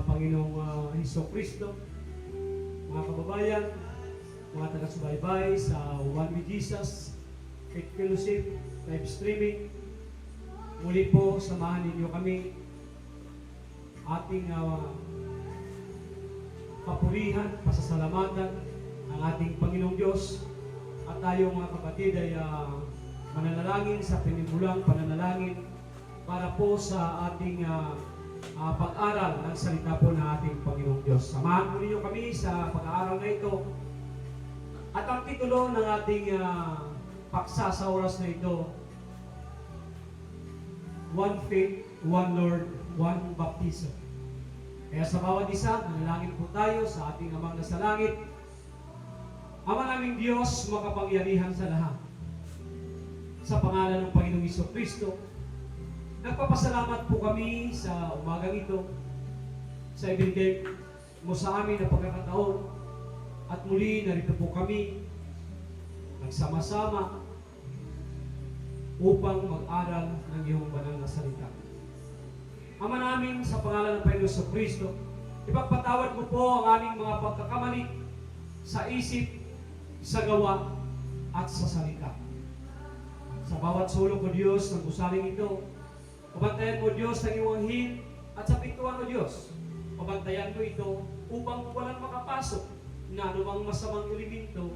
Panginoong Hesukristo, mga kababayan, mga taga-subaybay sa One with Jesus, Faith Fellowship, live streaming. Muli po, samahan ninyo kami ating papurihan, pasasalamatan ang ating Panginoong Diyos. At tayo mga kapatid ay mananalangin sa pinimulang pananalangin para po sa ating pag-aral ng salita po ng ating Panginoong Diyos. Samahan po ninyo kami sa pag-aaral na ito. At ang titulo ng ating paksa sa oras na ito, One Faith, One Lord, One Baptism. Kaya sa bawat isa, manalangin po tayo sa ating Amang nasa langit. Ama naming Diyos, makapangyarihan sa lahat. Sa pangalan ng Panginoong Hesukristo, nagpapasalamat po kami sa umagang ito, sa ibinigay mo sa amin na pagkakataon, at muli narito po kami, nagsama-sama, upang mag-aral ng iyong banal na salita. Ama namin, sa pangalan ng Panginoong Hesukristo, ipagpatawad mo po ang aming mga pagkakamali sa isip, sa gawa, at sa salita. Sa bawat sulok o Diyos ng gusaling ito, pabantayan mo Diyos ng iyong anghel, at sa pintuan mo Diyos, pabantayan mo ito upang walang makapasok na anumang masamang elemento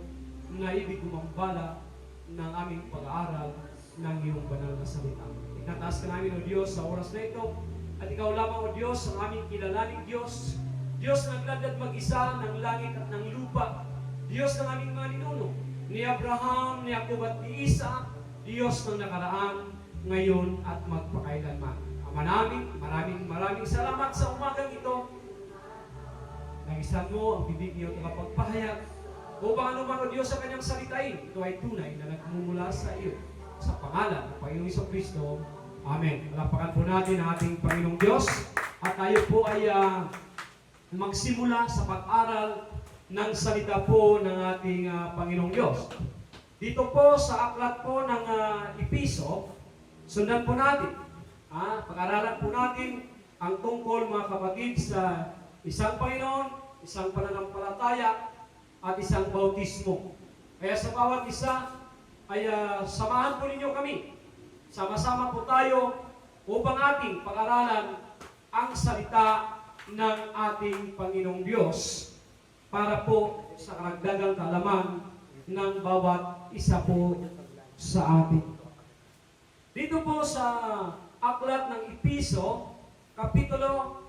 na ibig gumambala ng aming pag-aaral ng iyong banal na salita. Itinataas ka namin o Diyos sa oras na ito, at ikaw lamang o Diyos ang aming kilalaning Diyos, Diyos na nagladad mag-isa ng langit at ng lupa, Diyos ng aming mga ninuno, ni Abraham, ni Jacob at ni Isaac, Diyos ng nakaraan, ngayon at magpakailanman. Ama namin, maraming salamat sa umagang ito. Nagisan mo ang bibig niyo at kapagpahayag upang anuman o Diyos sa kanyang salitain, ito ay tunay na nagmumula sa iyo. Sa pangalan ng Panginoong Hesukristo, Amen. Palapakan po natin ang ating Panginoong Diyos at tayo po ay magsimula sa pag-aral ng salita po ng ating Panginoong Diyos. Dito po sa aklat po ng Episo, sundan po natin. Pag-aralan po natin ang tungkol mga kapatid sa isang Panginoon, isang pananampalataya, at isang bautismo. Kaya sa bawat isa ay samahan po ninyo kami. Sama-sama po tayo upang ating pag-aralan ang salita ng ating Panginoong Diyos para po sa karagdagang kaalaman ng bawat isa po sa atin. Dito po sa aklat ng Episo, Kapitulo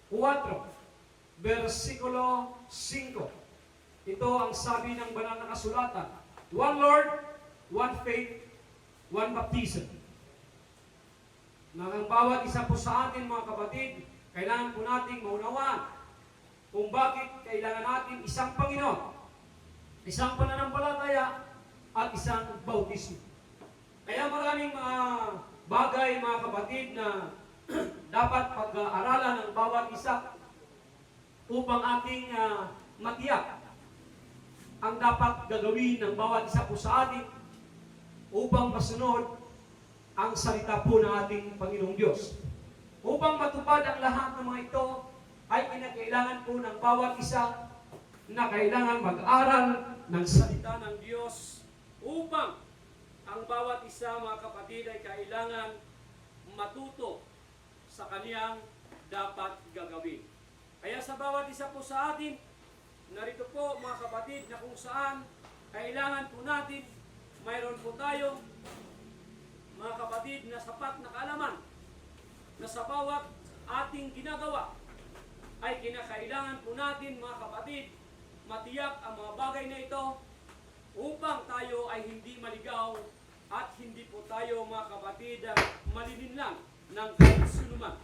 4, versikulo 5. Ito ang sabi ng banal na kasulatan. One Lord, one faith, one baptism. Na ang bawat isa po sa atin mga kapatid, kailangan po nating maunawaan kung bakit kailangan natin isang Panginoon, isang pananampalataya, at isang bautismo. Kaya maraming mga bagay mga kapatid na dapat pag-aaralan ng bawat isa upang ating matiyak ang dapat gagawin ng bawat isa po sa atin upang masunod ang salita po ng ating Panginoong Diyos. Upang matupad ang lahat ng mga ito, ay kinakailangan po ng bawat isa na kailangan mag-aral ng salita ng Diyos upang ang bawat isa mga kapatid ay kailangan matuto sa kaniyang dapat gagawin. Kaya sa bawat isa po sa atin, narito po mga kapatid na kung saan kailangan po natin, mayroon po tayo mga kapatid na sapat na kaalaman na sa bawat ating ginagawa ay kinakailangan po natin mga kapatid matiyak ang mga bagay na ito upang tayo ay hindi maligaw at hindi po tayo mga kapatid malilinlang ng kahit sinuman.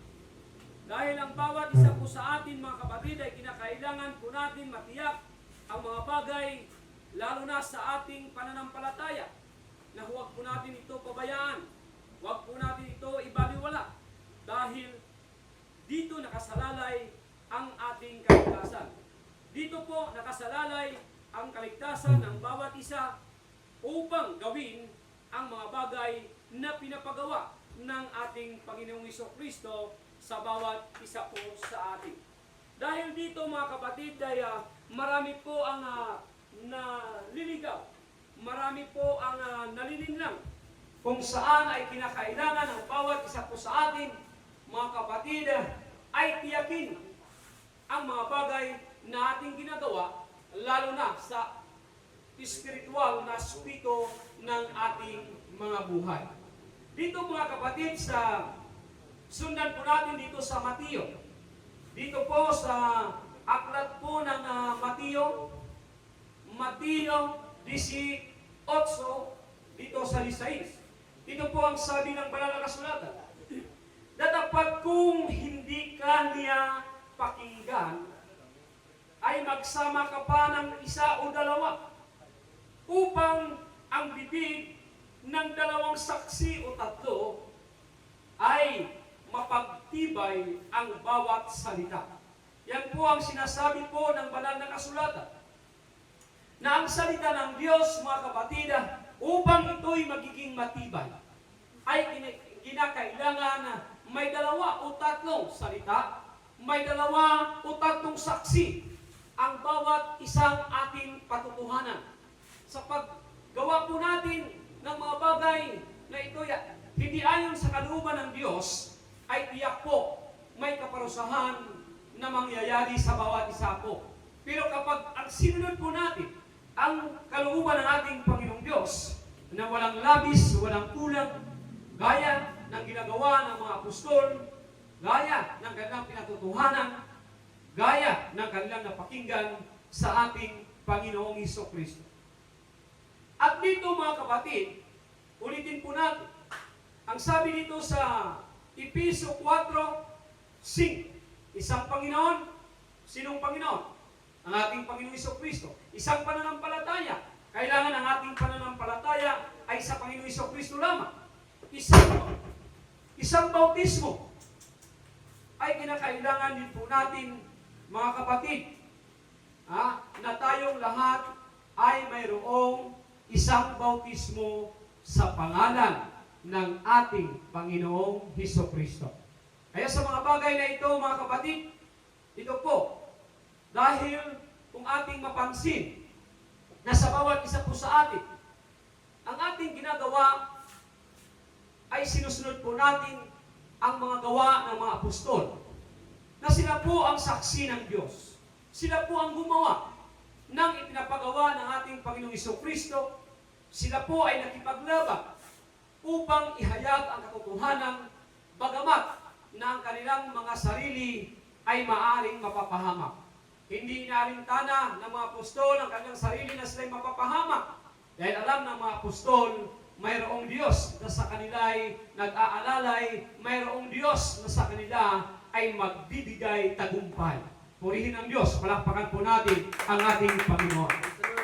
Dahil ang bawat isa po sa atin mga kapatid ay kinakailangan po natin matiyak ang mga bagay lalo na sa ating pananampalataya na huwag po natin ito pabayaan, huwag po natin ito ibaliwala dahil dito nakasalalay ang ating kaligtasan. Dito po nakasalalay ang kaligtasan ng bawat isa upang gawin ang mga bagay na pinapagawa ng ating Panginoong Hesukristo sa bawat isa po sa atin. Dahil dito mga kapatid ay marami po ang naliligaw. Marami po ang nalilinlang. Kung saan ay kinakailangan ng bawat isa po sa atin, mga kapatid, ay tiyakin ang mga bagay na ating ginagawa, lalo na sa espiritual na aspeto ng ating mga buhay. Dito mga kapatid, sundan po natin dito sa Mateo. Dito po sa aklat po ng Mateo 18, dito sa 16. Dito po ang sabi ng banal na kasulatan. Dadapat kung hindi ka niya pakinggan, ay magsama ka pa ng isa o dalawa, upang ang bibig ng dalawang saksi o tatlo ay mapagtibay ang bawat salita. Yan po ang sinasabi po ng banal na kasulatan. Na ang salita ng Diyos, mga kapatid, upang ito'y magiging matibay, ay kinakailangan na may dalawa o tatlong salita, may dalawa o tatlong saksi ang bawat isang ating patutuhanan. Sa paggawa po natin ng mga bagay na ito'y hindi ayon sa kalooban ng Diyos, ay tiyak po may kaparusahan na mangyayari sa bawat isa po. Pero kapag ang sinunod po natin ang kalooban ng ating Panginoong Diyos na walang labis, walang kulang, gaya ng ginagawa ng mga apostol, gaya ng kanilang pinatutuhanan, gaya ng kanilang napakinggan sa ating Panginoong Hesukristo. At dito mga kapatid, ulitin po natin, ang sabi dito sa Efeso 4:5, isang Panginoon. Sinong Panginoon? Ang ating Panginoong Hesukristo. Isang pananampalataya. Kailangan ang ating pananampalataya ay sa Panginoong Hesukristo lamang. Isang bautismo ay kinakailangan din po natin, mga kapatid, na tayong lahat ay mayroong isang bautismo sa pangalan ng ating Panginoong Hesukristo. Kaya sa mga bagay na ito, mga kapatid, ito po, dahil kung ating mapansin na sa bawat isa po sa atin, ang ating ginagawa ay sinusunod po natin ang mga gawa ng mga apostol, na sila po ang saksi ng Diyos. Sila po ang gumawa ng ipinapagawa ng ating Panginoong Hesukristo. Sila po ay nakipaglaban upang ihayag ang katotohanan, bagamat na ang kanilang mga sarili ay maaaring mapapahamak. Hindi inaalintana ng mga apostol ang kanilang sarili na sila'y mapapahamak. Dahil alam ng mga apostol, mayroong Diyos na sa kanila ay nag-aalalay, mayroong Diyos na sa kanila ay magbibigay tagumpay. Purihin ang Diyos, palakpakan po natin ang ating Panginoon.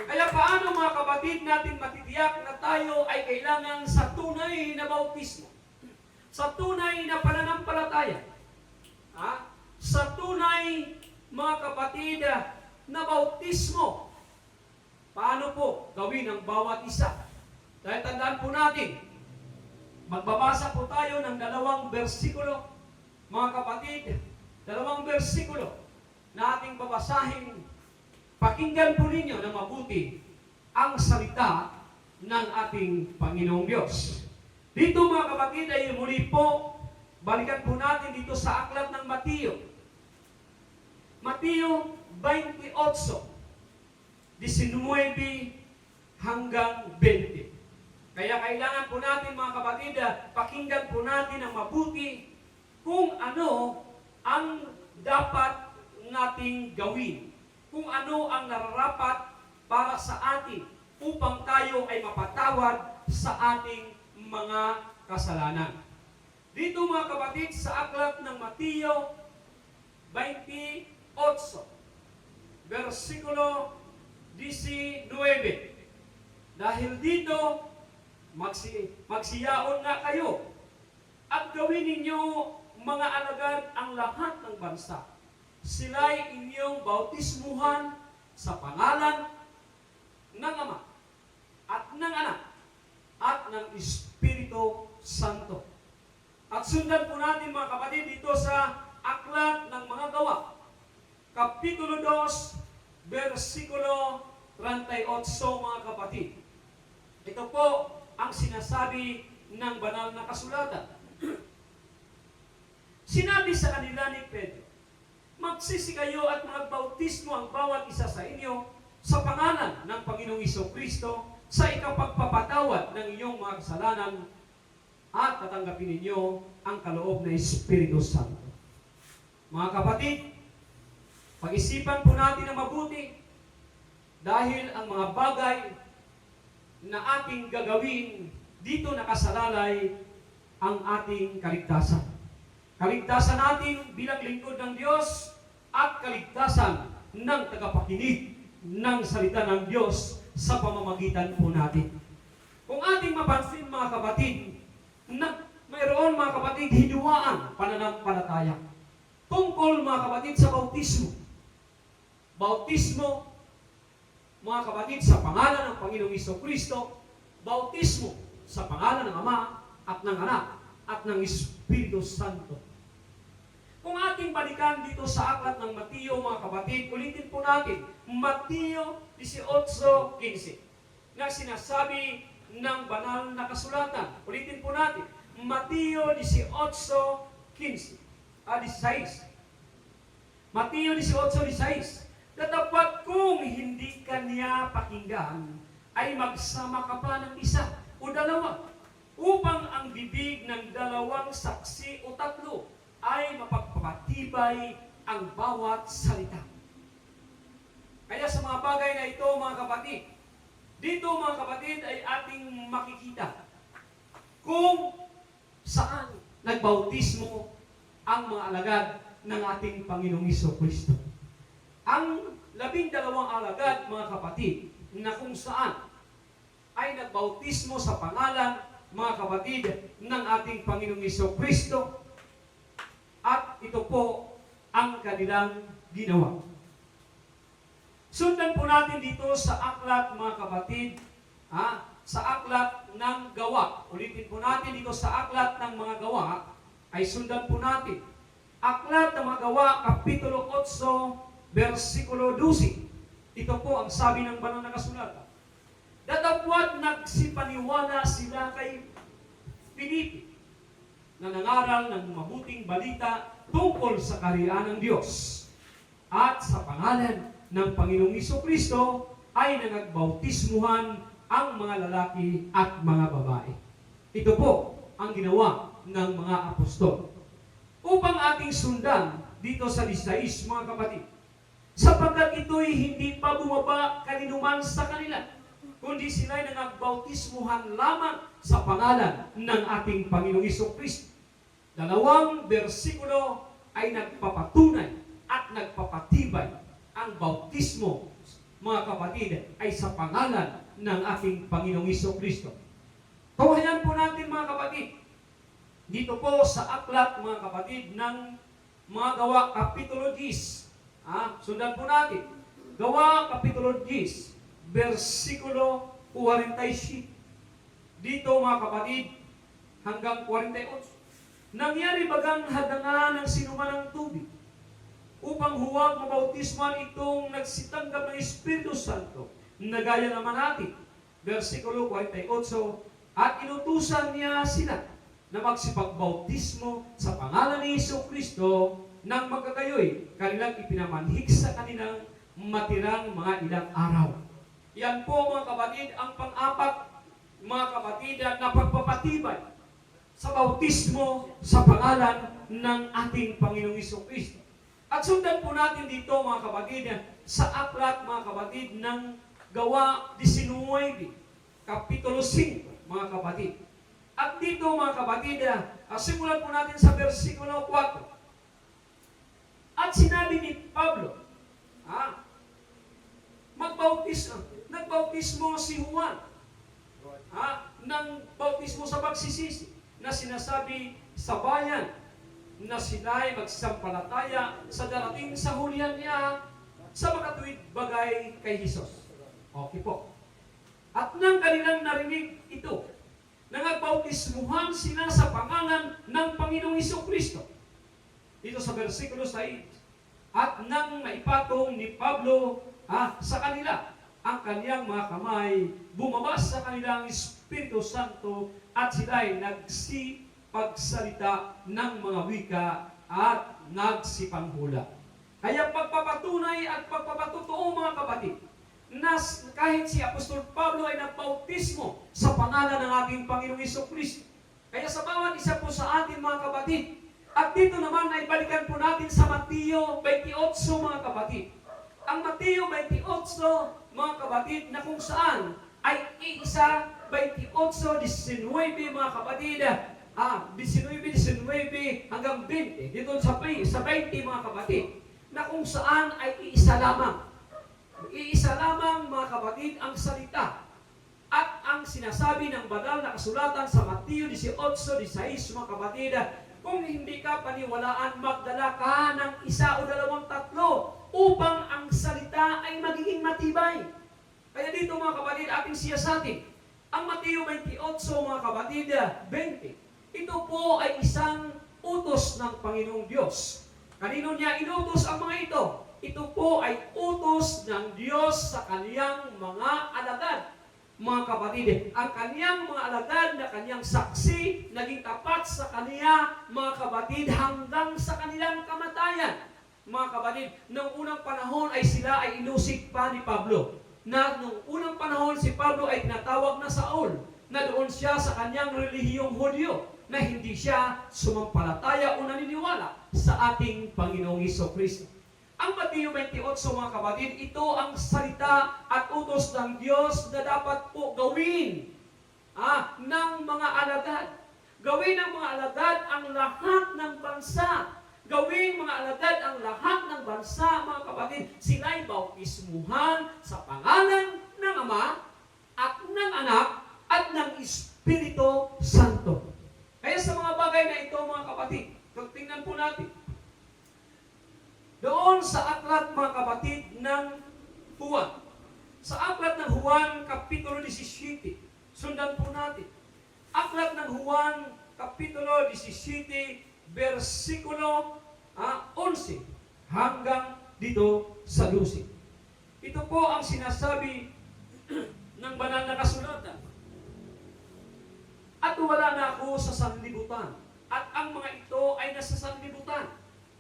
Kaya paano mga kapatid natin matitiyak na tayo ay kailangan sa tunay na bautismo? Sa tunay na pananampalataya? Sa tunay, mga kapatid, na bautismo? Paano po gawin ang bawat isa? Dahil tandaan po natin, magbabasa po tayo ng 2 bersikulo, mga kapatid, 2 bersikulo na ating babasahin. Pakinggan po ninyo na mabuti ang salita ng ating Panginoong Diyos. Dito mga kapatid ay muli po, balikan po natin dito sa aklat ng Mateo. Mateo 28, 19 hanggang 20. Kaya kailangan po natin mga kapatid, pakinggan po natin ang mabuti kung ano ang dapat nating gawin. Kung ano ang nararapat para sa atin upang tayo ay mapatawad sa ating mga kasalanan. Dito mga kapatid sa aklat ng Mateo 28, versikulo 19. Dahil dito, magsiyaon nga kayo at gawin ninyo mga alagad ang lahat ng bansa. Sila'y inyong bautismuhan sa pangalan ng Ama at ng Anak at ng Espiritu Santo. At sundan po natin mga kapatid dito sa aklat ng mga gawa, Kapitulo 2, versikulo 38, mga kapatid. Ito po ang sinasabi ng banal na kasulatan. Sinabi sa kanila ni Pedro, magsisi kayo at magbautismo ang bawat isa sa inyo sa pangalan ng Panginoong Jesucristo sa ikapagpapatawad ng inyong mga kasalanan at tatanggapin ninyo ang kaloob na Espiritu Santo. Mga kapatid, pag-isipan po natin na mabuti dahil ang mga bagay na ating gagawin dito nakasalalay ang ating kaligtasan. Kaligtasan natin bilang lingkod ng Diyos at kaligtasan ng tagapakinig ng salita ng Diyos sa pamamagitan po natin. Kung ating mapansin, mga kapatid, na mayroon, mga kapatid, hinuwaan pananampalataya tungkol, mga kapatid, sa bautismo. Bautismo, mga kapatid, sa pangalan ng Panginoong Jesucristo, bautismo sa pangalan ng Ama at ng Anak at ng Espiritu Santo. Kung ating balikan dito sa aklat ng Mateo, mga kapatid, ulitin po natin, Mateo 18:15, na sinasabi ng banal na kasulatan. Ulitin po natin, Mateo 18:16. Mateo 18:16. Tatapat kung hindi kanya pakinggan, ay magsama ka pa ng isa o dalawa, upang ang bibig ng dalawang saksi o tatlo ay mapagpapatibay ang bawat salita. Kaya sa mga bagay na ito, mga kapatid, dito, mga kapatid, ay ating makikita kung saan nagbautismo ang mga alagad ng ating Panginoong Jesucristo. Ang 12 alagad, mga kapatid, na kung saan ay nagbautismo sa pangalan, mga kapatid, ng ating Panginoong Jesucristo, at ito po ang kanilang ginawa. Sundan po natin dito sa aklat, mga kapatid, sa aklat ng Gawa. Ulitin po natin dito sa aklat ng mga Gawa, ay sundan po natin. Aklat ng mga Gawa, Kapitulo 8, versikulo 12. Ito po ang sabi ng banal na kasulatan. Datapwat nagsipaniwala sila kay Filipe, na nangaral ng mabuting balita tungkol sa kaharian ng Diyos. At sa pangalan ng Panginoong Jesucristo ay nagbautismuhan ang mga lalaki at mga babae. Ito po ang ginawa ng mga apostol. Upang ating sundan dito sa 16, mga kapatid, sapagkat ito'y hindi pa bumaba kaninuman sa kanila, kundi sila'y nagbautismuhan lamang sa pangalan ng ating Panginoong Jesucristo. 2 versikulo ay nagpapatunay at nagpapatibay ang bautismo, mga kapatid, ay sa pangalan ng ating Panginoong Jesucristo. Tawayan po natin, mga kapatid, dito po sa aklat, mga kapatid, ng mga Gawa, Kapitulo 10. Sundan po natin. Gawa, Kapitulo 10, versikulo 47. Dito, mga kapatid, hanggang 48. Nangyari bagang hadangan ng sinuman ng tubig upang huwag mabautisman itong nagsitanggap ng Espiritu Santo, na gaya naman natin. Versikulo 48, at inutusan niya sila na magsipagbautismo sa pangalan ni Jesucristo, nang magkagayoy kanilang ipinamanhik sa kanilang matirang mga ilang araw. Yan po, mga kapatid, ang pang-apat, mga kapatid, na pagpapatibay sa bautismo sa pangalan ng ating Panginoong Jesucristo. At sundan po natin dito, mga kapatid, sa aklat, mga kapatid, ng Gawa 19, Kapitulo 5, mga kapatid. At dito, mga kapatid, simulan po natin sa versikulo 4. At sinabi ni Pablo, nagbautismo si Juan, ng bautismo sa pagsisisi, na sinasabi sa bayan na sila ay magsampalataya sa darating sa hulihan niya sa makatuwid bagay kay Jesus. Okay po. At nang kanilang narinig ito, nagbautismuhan sila sa pangalan ng Panginoong Jesucristo. Dito sa versikulo 6, at nang maipatong ni Pablo sa kanila ang kaniyang mga kamay, bumabas sa kanilang Espiritu Santo at sila'y nagsipagsalita ng mga wika at nagsipanghula. Kaya pagpapatunay at pagpapatotoo mga kapatid, na kahit si Apostol Pablo ay nagbautismo sa pangalan ng ating Panginoong Jesucristo. Kaya sa bawat isa po sa atin mga kapatid, at dito naman ay balikan po natin sa Mateo 28 mga kapatid. Ang Mateo 28 mga kapatid na kung saan ay isa 28-19 mga kapatid, 19 hanggang 20, dito sa 20 mga kapatid, na kung saan ay iisa lamang. Iisa lamang mga kapatid ang salita at ang sinasabi ng banal na kasulatan sa Mateo 18:16 mga kapatid, kung hindi ka paniwalaan, magdala ka ng isa o dalawang tatlo upang ang salita ay magiging matibay. Kaya dito mga kapatid, ating siyasatin ang Mateo 28 mga kapatid 20. Ito po ay isang utos ng Panginoong Diyos. Kanino niya inutos ang mga ito? Ito po ay utos ng Diyos sa kaniyang mga alagad. Mga kapatid, ang kaniyang mga alagad na kaniyang saksi, naging tapat sa kaniya, mga kapatid, hanggang sa kanilang kamatayan. Mga kapatid, noong unang panahon ay sila ay inusig pa ni Pablo. Na noong unang panahon si Pablo ay tinatawag na Saul, na doon siya sa kanyang relihiyong Hudyo, na hindi siya sumampalataya o naniniwala sa ating Panginoong Jesucristo. Ang Mateo 28 mga kapatid, ito ang salita at utos ng Diyos na dapat po gawin ng mga alagad. Gawin ng mga alagad ang lahat ng bansa. Gawin mga alagad ang lahat ng bansa, mga kapatid. Sila'y bautismuhan sa pangalan ng Ama at ng Anak at ng Espiritu Santo. Kaya sa mga bagay na ito, mga kapatid, tingnan po natin. Doon sa aklat, mga kapatid, ng Juan. Sa aklat ng Juan, Kapitulo 17. Sundan po natin. Aklat ng Juan, Kapitulo 17, versikulo 11 hanggang dito sa 12. Ito po ang sinasabi ng banal na kasulatan. At wala na ako sa sanlibutan, at ang mga ito ay nasa sanlibutan.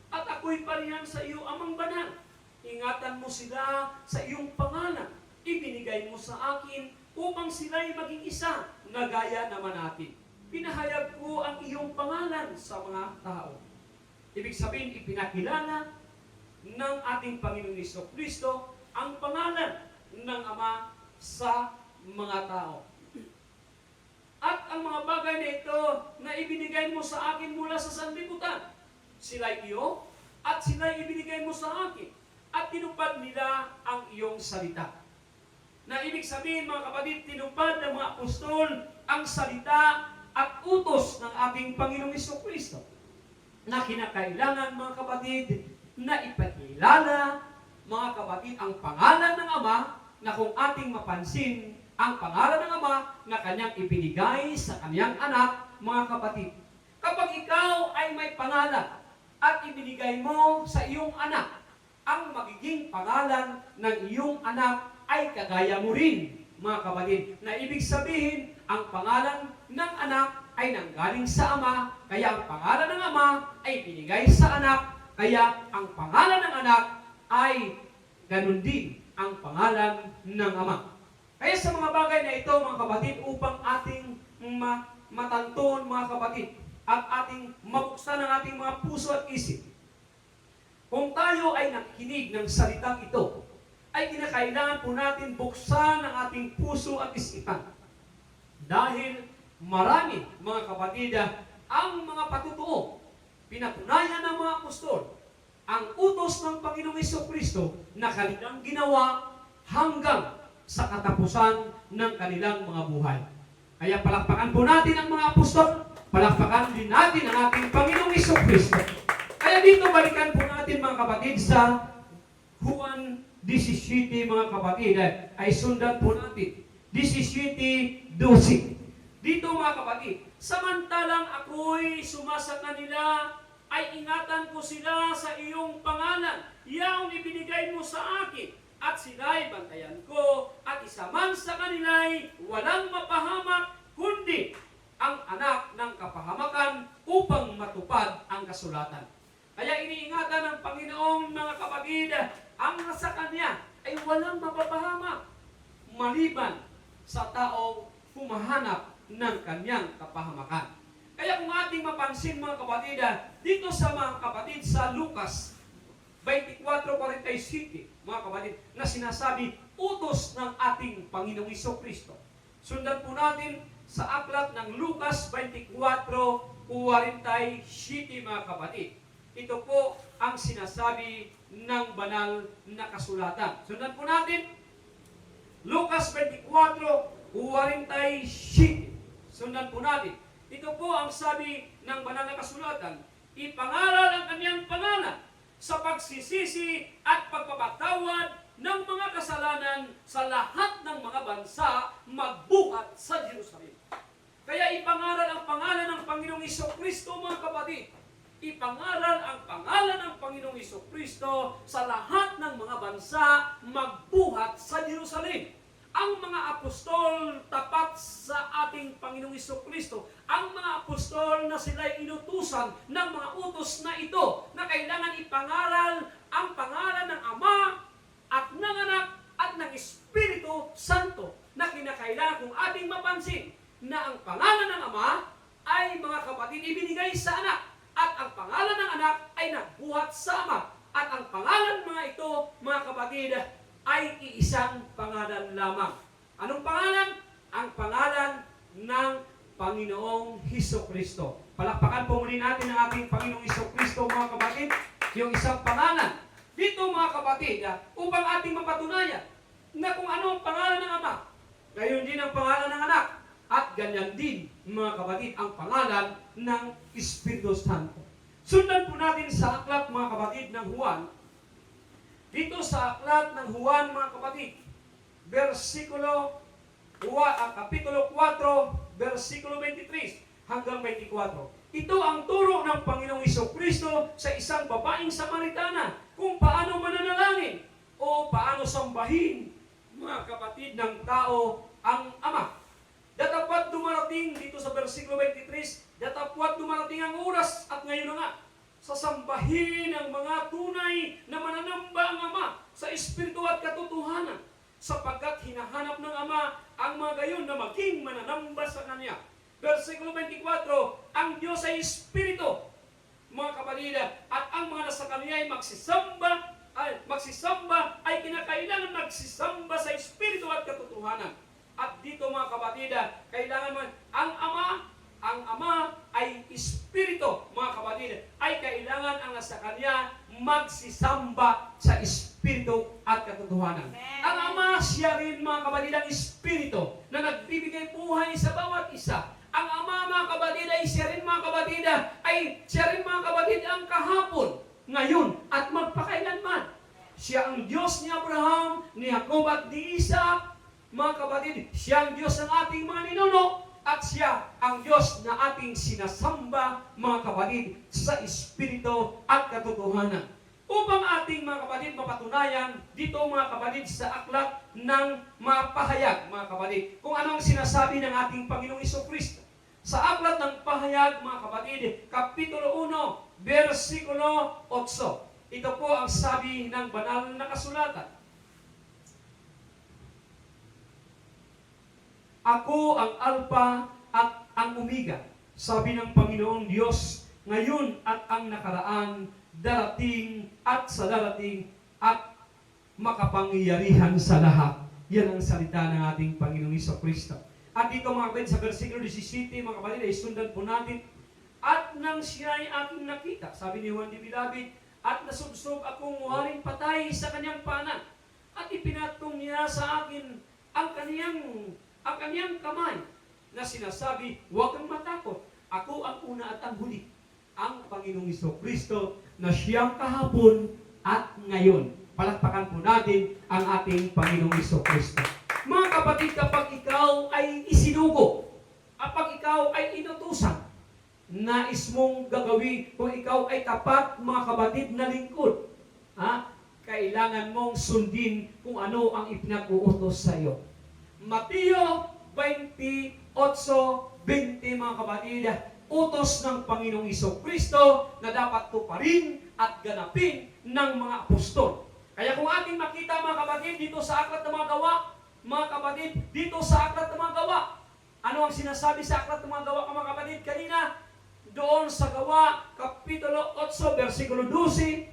At ako'y parihan sa iyo, Amang Banal. Ingatan mo sila sa iyong pangalan. Ibinigay mo sa akin upang sila'y maging isa, na gaya naman natin. Pinahayag ko ang iyong pangalan sa mga tao. Ibig sabihin, ipinakilala ng ating Panginoong Jesucristo ang pangalan ng Ama sa mga tao. At ang mga bagay na ito na ibinigay mo sa akin mula sa sanlibutan, sila'y iyo at sila'y ibinigay mo sa akin at tinupad nila ang iyong salita. Na ibig sabihin mga kapatid, tinupad ng mga apostol ang salita at utos ng ating Panginoong Jesucristo na kinakailangan mga kapatid na ipakilala mga kapatid ang pangalan ng Ama, na kung ating mapansin ang pangalan ng Ama na kanyang ibinigay sa kanyang anak, mga kapatid. Kapag ikaw ay may pangalan at ibinigay mo sa iyong anak, ang magiging pangalan ng iyong anak ay kagaya mo rin, mga kapatid. Na ibig sabihin, ang pangalan ng anak ay nanggaling sa Ama, kaya ang pangalan ng Ama ay binigay sa anak, kaya ang pangalan ng anak ay ganun din ang pangalan ng Ama. Kaya sa mga bagay na ito, mga kapatid, upang ating matanton, mga kapatid, at ating mabuksan ang ating mga puso at isip, kung tayo ay nakikinig ng salitang ito, ay kinakailangan po natin buksan ang ating puso at isipan. Dahil marami, mga kapatid, ang mga patutuo, pinatunayan ng mga apostol, ang utos ng Panginoong Jesucristo na kanilang ginawa hanggang sa katapusan ng kanilang mga buhay. Kaya palakpakan po natin ang mga apostol, palakpakan din natin ang ating Panginoong Jesucristo. Kaya dito balikan po natin mga kapatid sa Juan 17 mga kapatid, ay sundan po natin 17:12. Dito mga kapatid, samantalang ako'y sumasa kanila, ay ingatan ko sila sa iyong pangalan. Yaong ibinigay mo sa akin, at sila'y bantayan ko, at isa man sa kanila'y walang mapahamak, kundi ang anak ng kapahamakan upang matupad ang kasulatan. Kaya iniingatan ng Panginoong mga kapatid, ang nasa Kanya ay walang mapapahamak, maliban sa taong humahanap ng Kanyang kapahamakan. Kaya kung ating mapansin mga kapatid, dito sa mga kapatid sa Lucas 24:47, mga kapatid, na sinasabi, utos ng ating Panginoong Jesucristo. Sundan po natin sa aklat ng Lucas 24:47, mga kapatid. Ito po ang sinasabi ng banal na kasulatan. Sundan po natin, Lucas 24:47. Sundan po natin. Ito po ang sabi ng banal na kasulatan, ipangaral ang kanyang pangalan sa pagsisisi at pagpapatawad ng mga kasalanan sa lahat ng mga bansa magbuhat sa Jerusalem. Kaya ipangaral ang pangalan ng Panginoong Jesucristo, mga kapatid. Ipangaral ang pangalan ng Panginoong Jesucristo sa lahat ng mga bansa magbuhat sa Jerusalem. Ang mga apostol tapat sa ating Panginoong Jesucristo, ang mga apostol na sila'y inutusan ng mga utos na ito, na kailangan ipangaral ang pangalan ng Ama at ng Anak at ng Espiritu Santo, na kinakailangan kung ating mapansin na ang pangalan ng Ama ay, mga kapatid, ibinigay sa Anak, at ang pangalan ng Anak ay nagbuhat sa Ama, at ang pangalan mga ito, mga kapatid, ay iisang pangalan lamang. Anong pangalan? Ang pangalan ng Panginoong Jesucristo. Palakpakan po muli natin ang ating Panginoong Jesucristo, mga kapatid, yung isang pangalan. Dito, mga kapatid, upang ating mapatunayan na kung ano ang pangalan ng Ama, gayon din ang pangalan ng Anak, at ganyan din, mga kapatid, ang pangalan ng Espiritu Santo. Sundan po natin sa aklat, mga kapatid, ng Juan. Dito sa aklat ng Juan, mga kapatid, Kapitulo 4, versikulo 23 hanggang 24. Ito ang turo ng Panginoong Jesucristo sa isang babaeng Samaritana kung paano mananalangin o paano sambahin, mga kapatid, ng tao ang Ama. Datapwat dumarating, dito sa versikulo 23, datapwat dumarating ang oras, at ngayon na nga, sasambahin ang mga tunay na mananamba ang Ama sa Espiritu at katotohanan, sapagkat hinahanap ng Ama ang mga gayon na maging mananamba sa Kanya. Versikulo 24, ang Diyos ay Espiritu, mga kapatid, at ang mga nasa Kanya ay magsisamba ay kinakailangan magsisamba sa Espiritu at katotohanan. At dito, mga kapatid, kailangan ang Ama ay Espiritu, mga kapatid, ay kailangan ang nasa Kanya magsisamba sa Espiritu at katotohanan. Amen. Ang Ama, siya rin, mga kapatid, ang Espiritu na nagbibigay buhay sa bawat isa. Ang Ama, mga kapatid, ay siya rin, mga kapatid, ang kahapon, ngayon, at magpakailanman. Siya ang Diyos ni Abraham, ni Jacob at ni Isaac. Mga kapatid, siya ang Diyos ng ating mga ninuno, at siya ang Diyos na ating sinasamba, mga kapatid, sa Espiritu at katotohanan. Upang ating, mga kapatid, mapatunayan dito, mga kapatid, sa aklat ng Pahayag, mga kapatid, kung ano ang sinasabi ng ating Panginoong Jesucristo. Sa aklat ng Pahayag, mga kapatid, Kapitulo 1, versikulo 8. Ito po ang sabi ng banal na kasulatan. Ako ang Alpha at ang Omega, sabi ng Panginoong Diyos, ngayon at ang nakaraan, darating at sa darating, at makapangyarihan sa lahat. Yan ang salita ng ating Panginoong Jesucristo. At dito, mga kapatid, sa versikulo 17, mga kapatid, ay sundan po natin, at nang siya ay aking nakita, sabi ni Juan de Bilabid, at nasubsob akong muharing patay sa kanyang panan, at ipinatong niya sa akin ang kaniyang kamay, na sinasabi, huwag kang matakot, ako ang una at ang huli, ang Panginoong Jesucristo, na siyang kahapon at ngayon. Palakpakan po natin ang ating Panginoong Jesucristo. Mga kapatid, kapag ikaw ay isinugo, kapag ikaw ay inutusan, nais mong gagawin, kung ikaw ay tapat, mga kapatid, na lingkod, kailangan mong sundin kung ano ang ipinag-uutos sa iyo. Mateo 28:20, mga kapatid, utos ng Panginoong Jesucristo na dapat tuparin at ganapin ng mga apostol. Kaya kung ating makita, mga kapatid, dito sa Aklat ng mga Gawa, mga kapatid, dito sa Aklat ng mga Gawa, ano ang sinasabi sa Aklat ng mga Gawa, mga kapatid? Kanina, doon sa Gawa, Kapitulo 8, versikulo 12,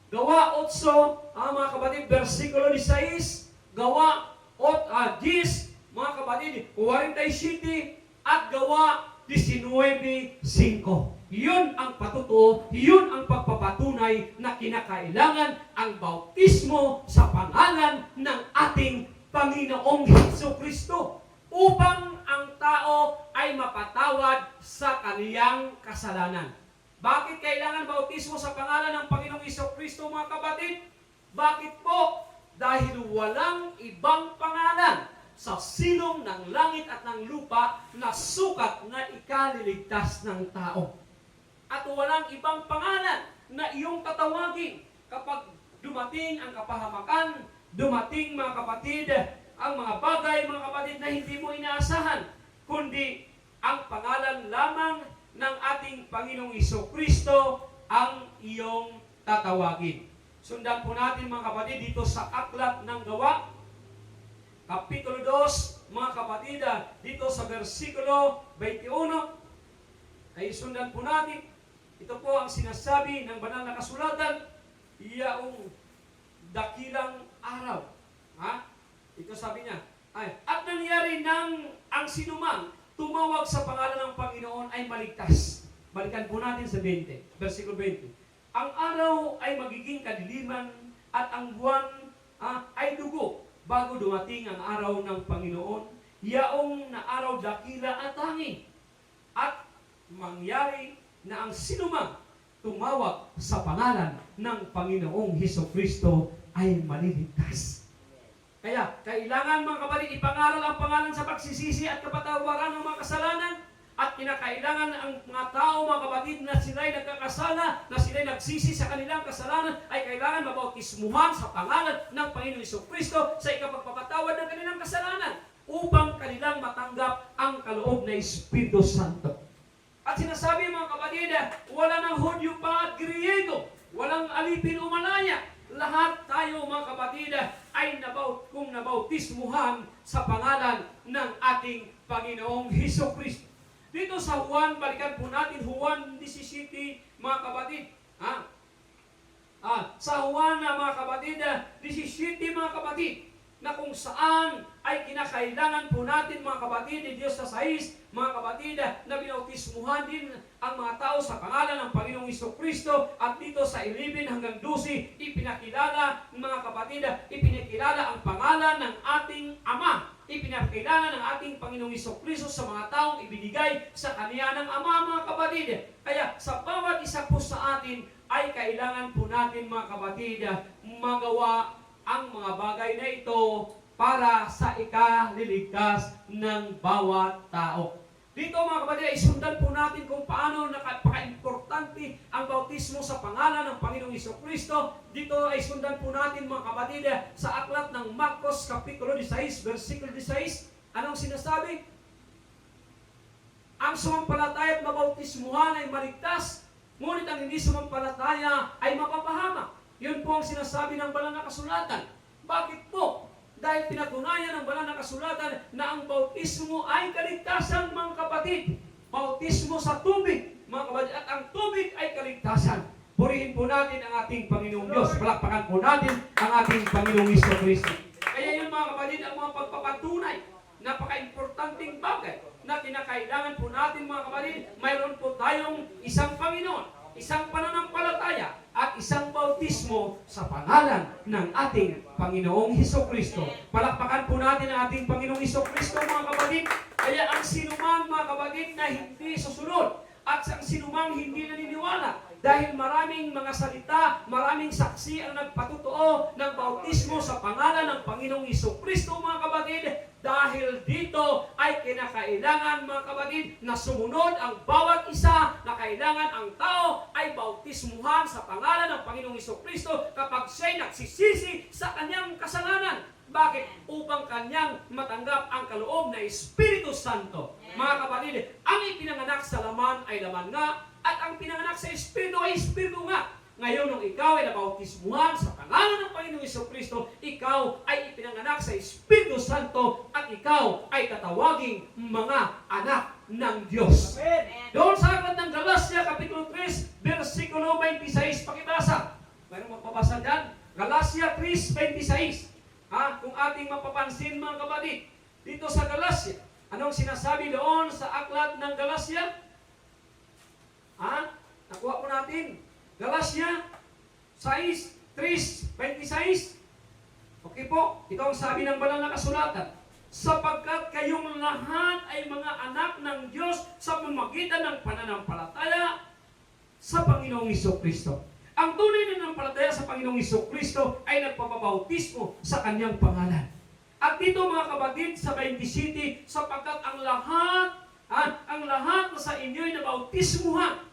Gawa 8, mga kapatid, versikulo 16, Gawa 10, mga kapatid, 47, at Gawa 19:5. Yun ang patutuo, yun ang pagpapatunay na kinakailangan ang bautismo sa pangalan ng ating Panginoong Hesukristo upang ang tao ay mapatawad sa kaniyang kasalanan. Bakit kailangan bautismo sa pangalan ng Panginoong Hesukristo, mga kapatid? Bakit po? Dahil walang ibang pangalan sa silong ng langit at ng lupa na sukat na ikaliligtas ng tao. At walang ibang pangalan na iyong tatawagin kapag dumating ang kapahamakan, dumating, mga kapatid, ang mga bagay, mga kapatid, na hindi mo inaasahan, kundi ang pangalan lamang ng ating Panginoong Hesukristo ang iyong tatawagin. Sundan po natin, mga kapatid, dito sa Aklat ng Gawa, Kapitulo 2, mga kapatid, dito sa versikulo 21, ay sundan po natin. Ito po ang sinasabi ng banal na kasulatan, yaong dakilang araw. Ito sabi niya, at nangyari nang ang sinumang tumawag sa pangalan ng Panginoon ay maligtas. Balikan po natin sa 20, versikulo 20. Ang araw ay magiging kadiliman at ang buwan ay dugo bago dumating ang araw ng Panginoon, yaong na araw dakila at tangi. At mangyari na ang sinumang tumawag sa pangalan ng Panginoong Hesukristo ay maliligtas. Kaya, kailangan, mga kapatid, ipangaral ang pangalan sa pagsisisi at kapatawaran ng mga kasalanan. At kinakailangan ang mga tao, mga kapatid, na sila'y nagkakasala, na sila'y nagsisi sa kanilang kasalanan, ay kailangan mabautismuhan sa pangalan ng Panginoong Hesukristo sa ikapagpapatawad ng kanilang kasalanan upang kanilang matanggap ang kaloob na Espiritu Santo. At sinasabi, mga kapatid, wala ng Hudyo pa at Griego, walang alipin o Malaya. Lahat tayo, mga kapatid, ay nabautismuhan sa pangalan ng ating Panginoong Hesukristo. Dito sa Juan, balikan po natin, Juan 17, mga kapatid. Sa Juan, mga kapatid, 17, mga kapatid, na kung saan ay kinakailangan po natin, mga kapatid, ni Diyos sa 6, mga kapatid, na binautismuhan din ang mga tao sa pangalan ng Panginoong Hesukristo. At dito sa 11 hanggang 12, ipinakilala, mga kapatid, ipinakilala ang pangalan ng ating Ama. Ipinakilala ng ating Panginoong Hesukristo sa mga taong ibinigay sa Kanya ng Ama, mga kapatid. Kaya sa bawat isa po sa atin ay kailangan po natin, mga kapatid, magawa ang mga bagay na ito para sa ikaliligtas ng bawat tao. Dito, mga kapatid, ay sundan po natin kung paano napaka-importante ang bautismo sa pangalan ng Panginoong Hesukristo. Dito ay sundan po natin, mga kapatid, sa aklat ng Marcos, Kapitulo 16, versikulo 16. Anong sinasabi? Ang sumampalataya at mabautismuhan ay maligtas, ngunit ang hindi sumampalataya ay mapapahamak. Yun po ang sinasabi ng banal na kasulatan. Bakit po? Dahil pinatunayan ng banal na kasulatan na ang bautismo ay kaligtasan, mga kapatid. Bautismo sa tubig, mga kapatid, at ang tubig ay kaligtasan. Purihin po natin ang ating Panginoong Diyos. Palakpakan po natin ang ating Panginoong Hesukristo. Kaya yun, mga kapatid, ang mga pagpapatunay, napaka-importanting bagay na kinakailangan po natin, mga kapatid. Mayroon po tayong isang Panginoon, isang pananampalataya, at isang bautismo sa pangalan ng ating Panginoong Hesukristo. Palakpakan po natin ang ating Panginoong Hesukristo, mga kapatid. Kaya ang sinumang, mga kapatid, na hindi susunod at ang sinumang hindi naniniwala Dahil maraming mga salita, maraming saksi ang nagpatutuo ng bautismo sa pangalan ng Panginoong Jesucristo, mga kapatid. Dahil dito ay kinakailangan, mga kapatid, na sumunod ang bawat isa, na kailangan ang tao ay bautismuhan sa pangalan ng Panginoong Jesucristo kapag siya'y nagsisisi sa kanyang kasalanan. Bakit? Upang kanyang matanggap ang kaloob na Espiritu Santo. Mga kapatid, ang ipinanganak sa laman ay laman nga, at ang pinanganak sa Espiritu ay Espiritu nga. Ngayon, nung ikaw ay nabautismuhan sa pangalan ng Panginoong Jesucristo, ikaw ay ipinanganak sa Espiritu Santo at ikaw ay tatawaging mga anak ng Diyos. Amen. Doon sa aklat ng Galacia, Kapitulo 3, versikulo 26, pakibasa. Mayroong magpabasa dyan. Galacia 3:26. Kung ating mapapansin, mga kapatid, dito sa Galacia, anong sinasabi doon sa aklat ng Galacia? Nakuha po natin. Galacia 3:26. Okay po, ito ang sabi ng banal na kasulatan. Sapagkat kayong lahat ay mga anak ng Diyos sa pamamagitan ng pananampalataya sa Panginoong Jesucristo. Ang tunay na nanampalataya sa Panginoong Jesucristo ay nagpapabautismo sa kanyang pangalan. At dito, mga kapatid, sa 27, sapagkat ang lahat na sa inyo'y nabautismuhan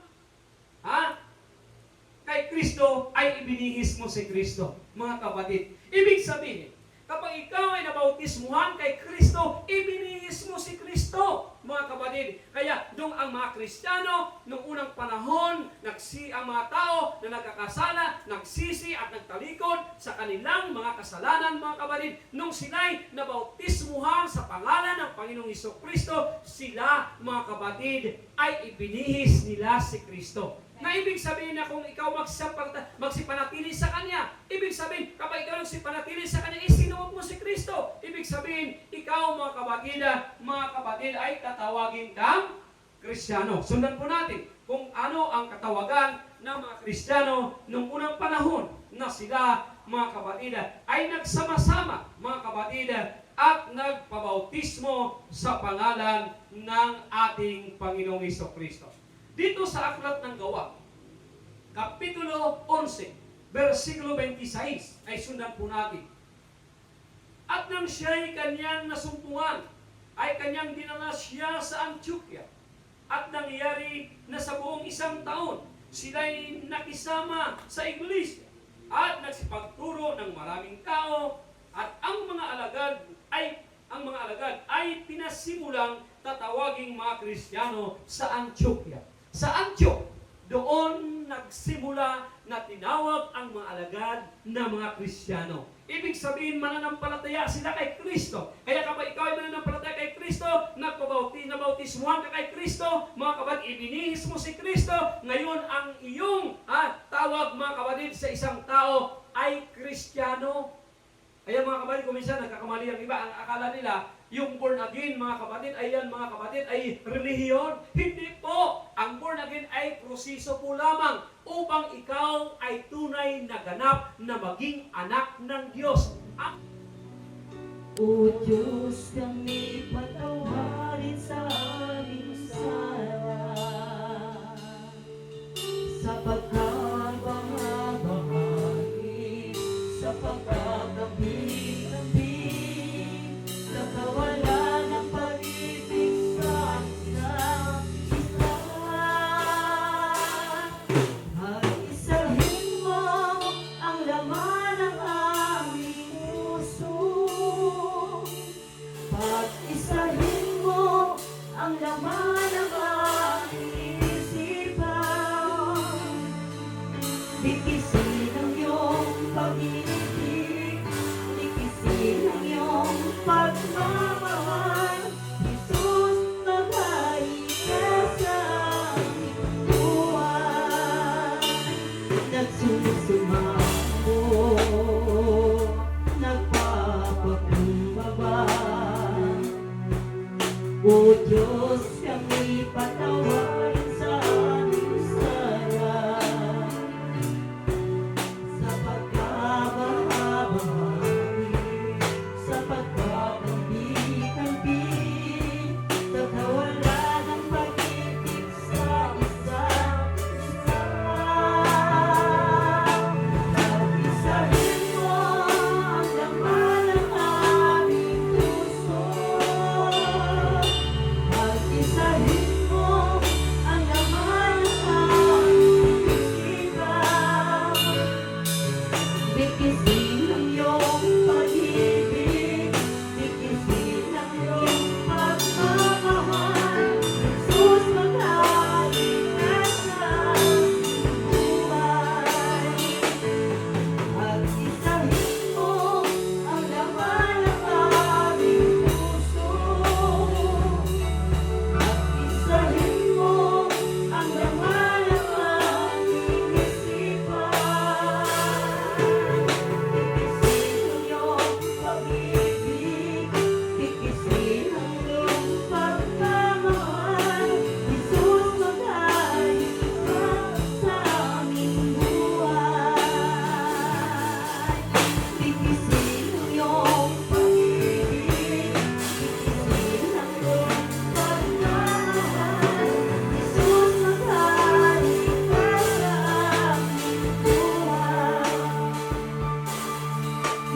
kay Kristo ay ibinihis mo si Kristo, mga kapatid. Ibig sabihin, kapag ikaw ay nabautismuhan kay Kristo, ibinihis mo si Kristo, mga kapatid. Kaya, nung ang mga Kristiyano, nung unang panahon, ang mga tao na nagkakasala, nagsisi at nagtalikod sa kanilang mga kasalanan, mga kapatid, nung sila'y nabautismuhan sa pangalan ng Panginoong Jesucristo, sila, mga kapatid, ay ibinihis nila si Kristo. Na ibig sabihin na kung ikaw magsipanatili sa Kanya, ibig sabihin, kapag ikaw magsipanatili sa Kanya, isinuot mo si Kristo. Ibig sabihin, ikaw, mga kapatid, ay tatawagin kang Kristiyano. Sundan po natin kung ano ang katawagan ng mga Kristiyano noong unang panahon na sila, mga kapatid, ay nagsama-sama, mga kapatid, at nagpabautismo sa pangalan ng ating Panginoong Jesucristo. Dito sa aklat ng Gawa, Kapitulo 11, versikulo 26, ay sundan po natin. At nang siya'y kanyang nasumpungan, ay kanyang dinala siya sa Antioquia. At nangyari na sa buong 1 taon, sila'y nakisama sa iglesia at nagsipagturo ng maraming tao, at ang mga alagad ay pinasimulang tatawaging mga Kristiyano sa Antioquia. Sa Antioch, doon nagsimula na tinawag ang mga alagad na mga Kristiyano. Ibig sabihin, mananampalataya sila kay Kristo. Kaya kapag ikaw ay mananampalataya kay Kristo, nabautismuhan ka kay Kristo, mga kapatid, ibinihis mo si Kristo, ngayon ang iyong tawag, mga kapatid, sa isang tao ay Kristiyano. Kaya mga kapatid, kung minsan nagkakamali ang iba, ang akala nila, yung born again, mga kapatid, ay relihiyon. Hindi po. Ang born again ay proseso po lamang upang ikaw ay tunay na ganap na maging anak ng Diyos. O Diyos, kami patawarin sa aming sala, sa pagkabahagi, sa pagkakabing-abing, sa kawalan ng pag-ibig sa isa't isa. Pag-isahin mo ang laman ng aming puso, pag-isahin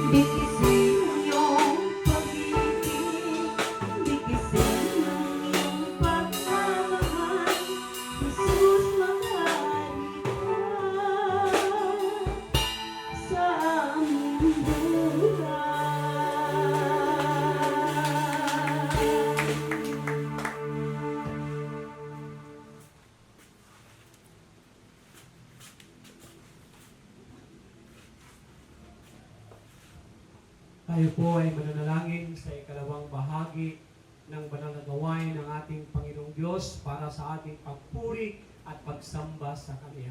Bigisin ang iyong pag-ibig, bigisin ang iyong pagmamahal. Jesus, maghari ka sa aming buhay. Tayo po ay mananalangin sa ikalawang bahagi ng banal na gawain ng ating Panginoong Diyos para sa ating pagpuri at pagsamba sa Kanya.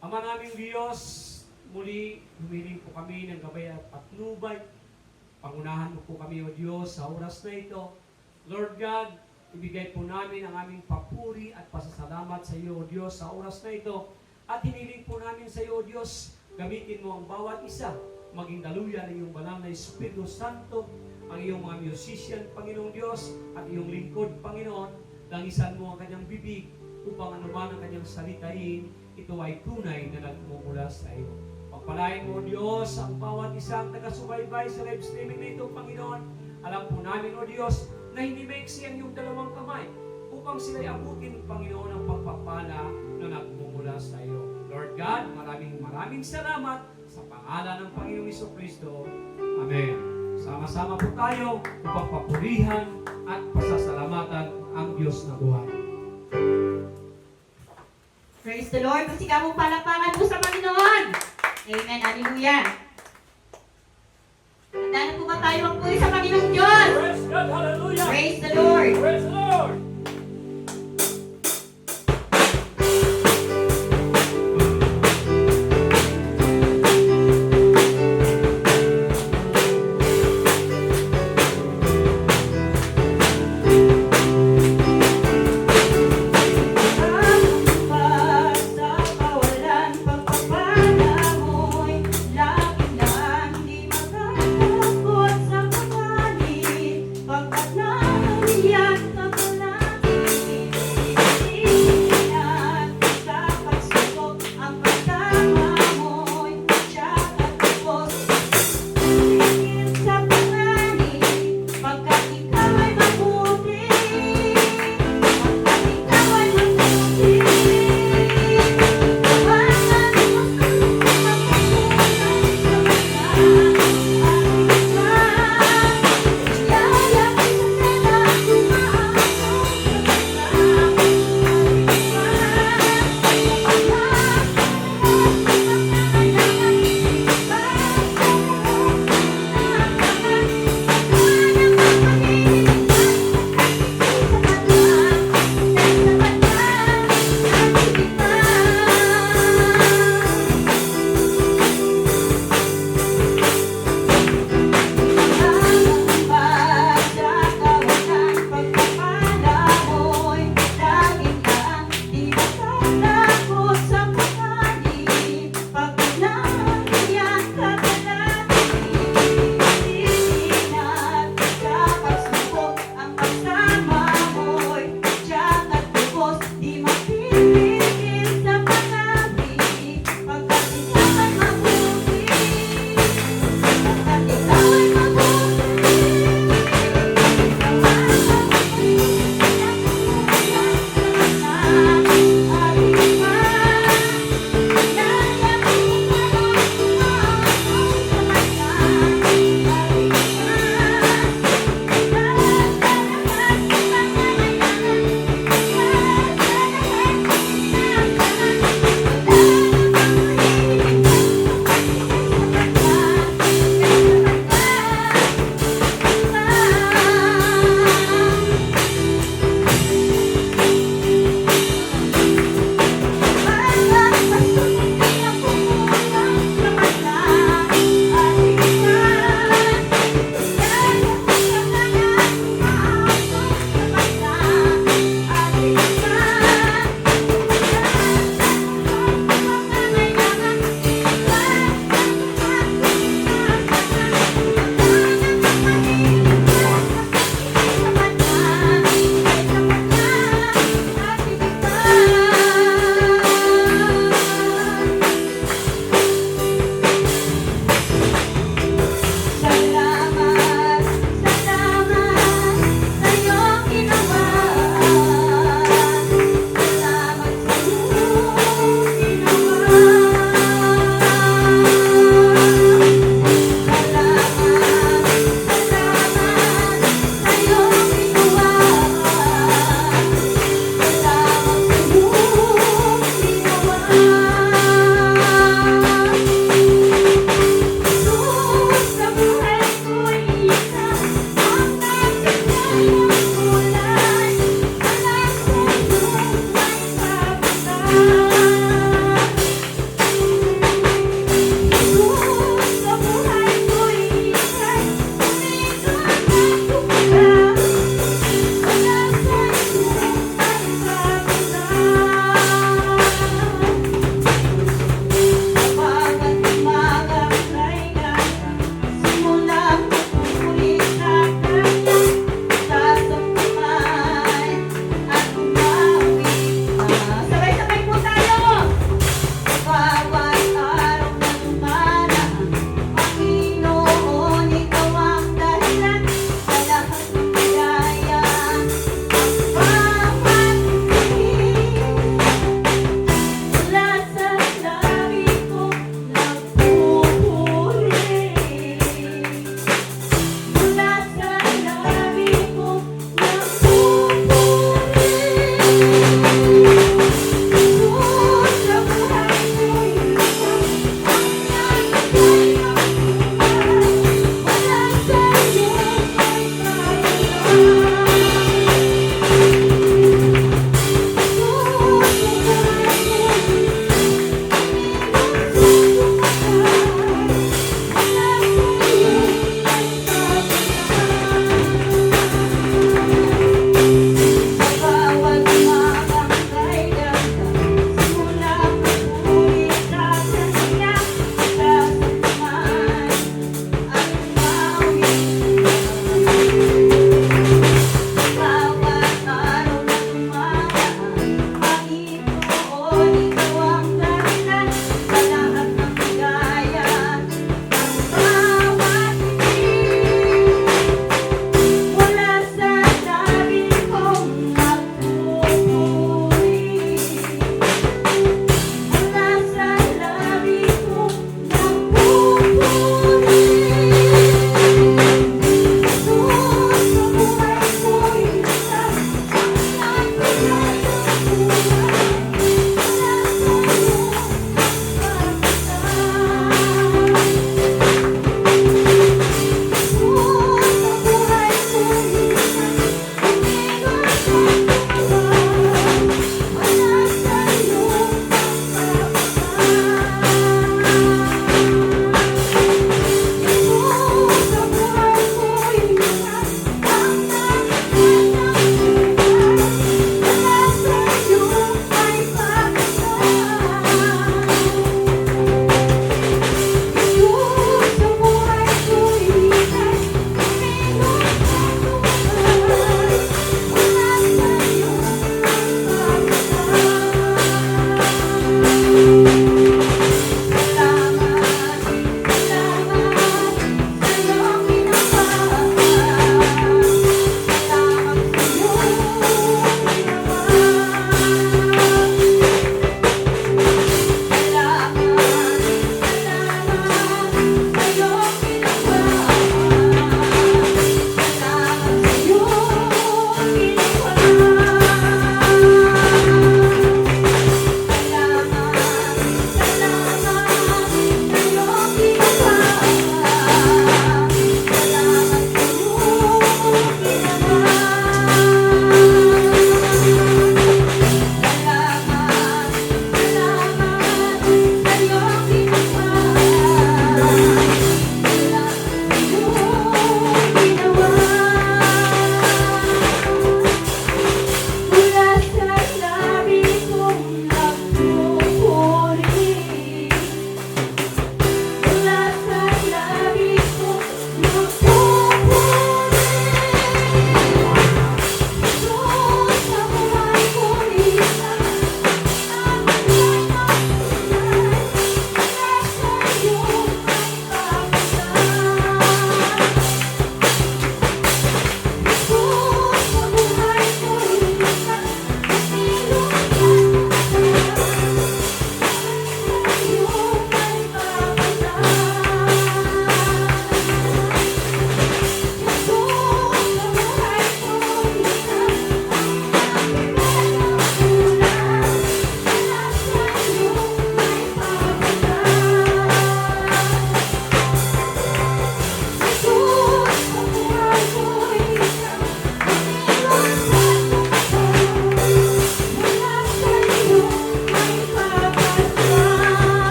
Ama naming Diyos, muli humiling po kami ng gabay at patnubay. Pangunahan mo po kami, O Diyos, sa oras na ito. Lord God, ibigay po namin ang aming papuri at pasasalamat sa iyo, O Diyos, sa oras na ito. At hiniling po namin sa iyo, O Diyos, gamitin mo ang bawat isa, maging daluyan ng iyong banal na Espiritu Santo, ang iyong mga musician, Panginoong Diyos, at iyong lingkod, Panginoon, langisan mo ang kanyang bibig upang anuman ang kanyang salitain, ito ay tunay na nagmumula sa iyo. Pagpalain mo, Diyos, ang bawat isang taga-subaybay sa live streaming na ito, Panginoon. Alam po namin, O Diyos, na hindi maiksi ang iyong dalawang kamay upang sila'y abutin, Panginoon, ang pagpapala na nagmumula sa iyo. Lord God, maraming salamat sa pangalan ng Panginoong Jesucristo. Amen. Sama-sama po tayo upang papurihan at pasasalamatan ang Diyos na buhay. Praise the Lord. Pasigaw mong palapakan po sa Panginoon. Amen. Hallelujah. Handa na po ba tayo magpuri sa Panginoong Diyos? Praise God! Hallelujah! Praise the Lord. Praise the Lord! Sa kawalan, pagpapala mo'y lagi na hindi magkakapot sa kapalit. Pagkat nangyayat ka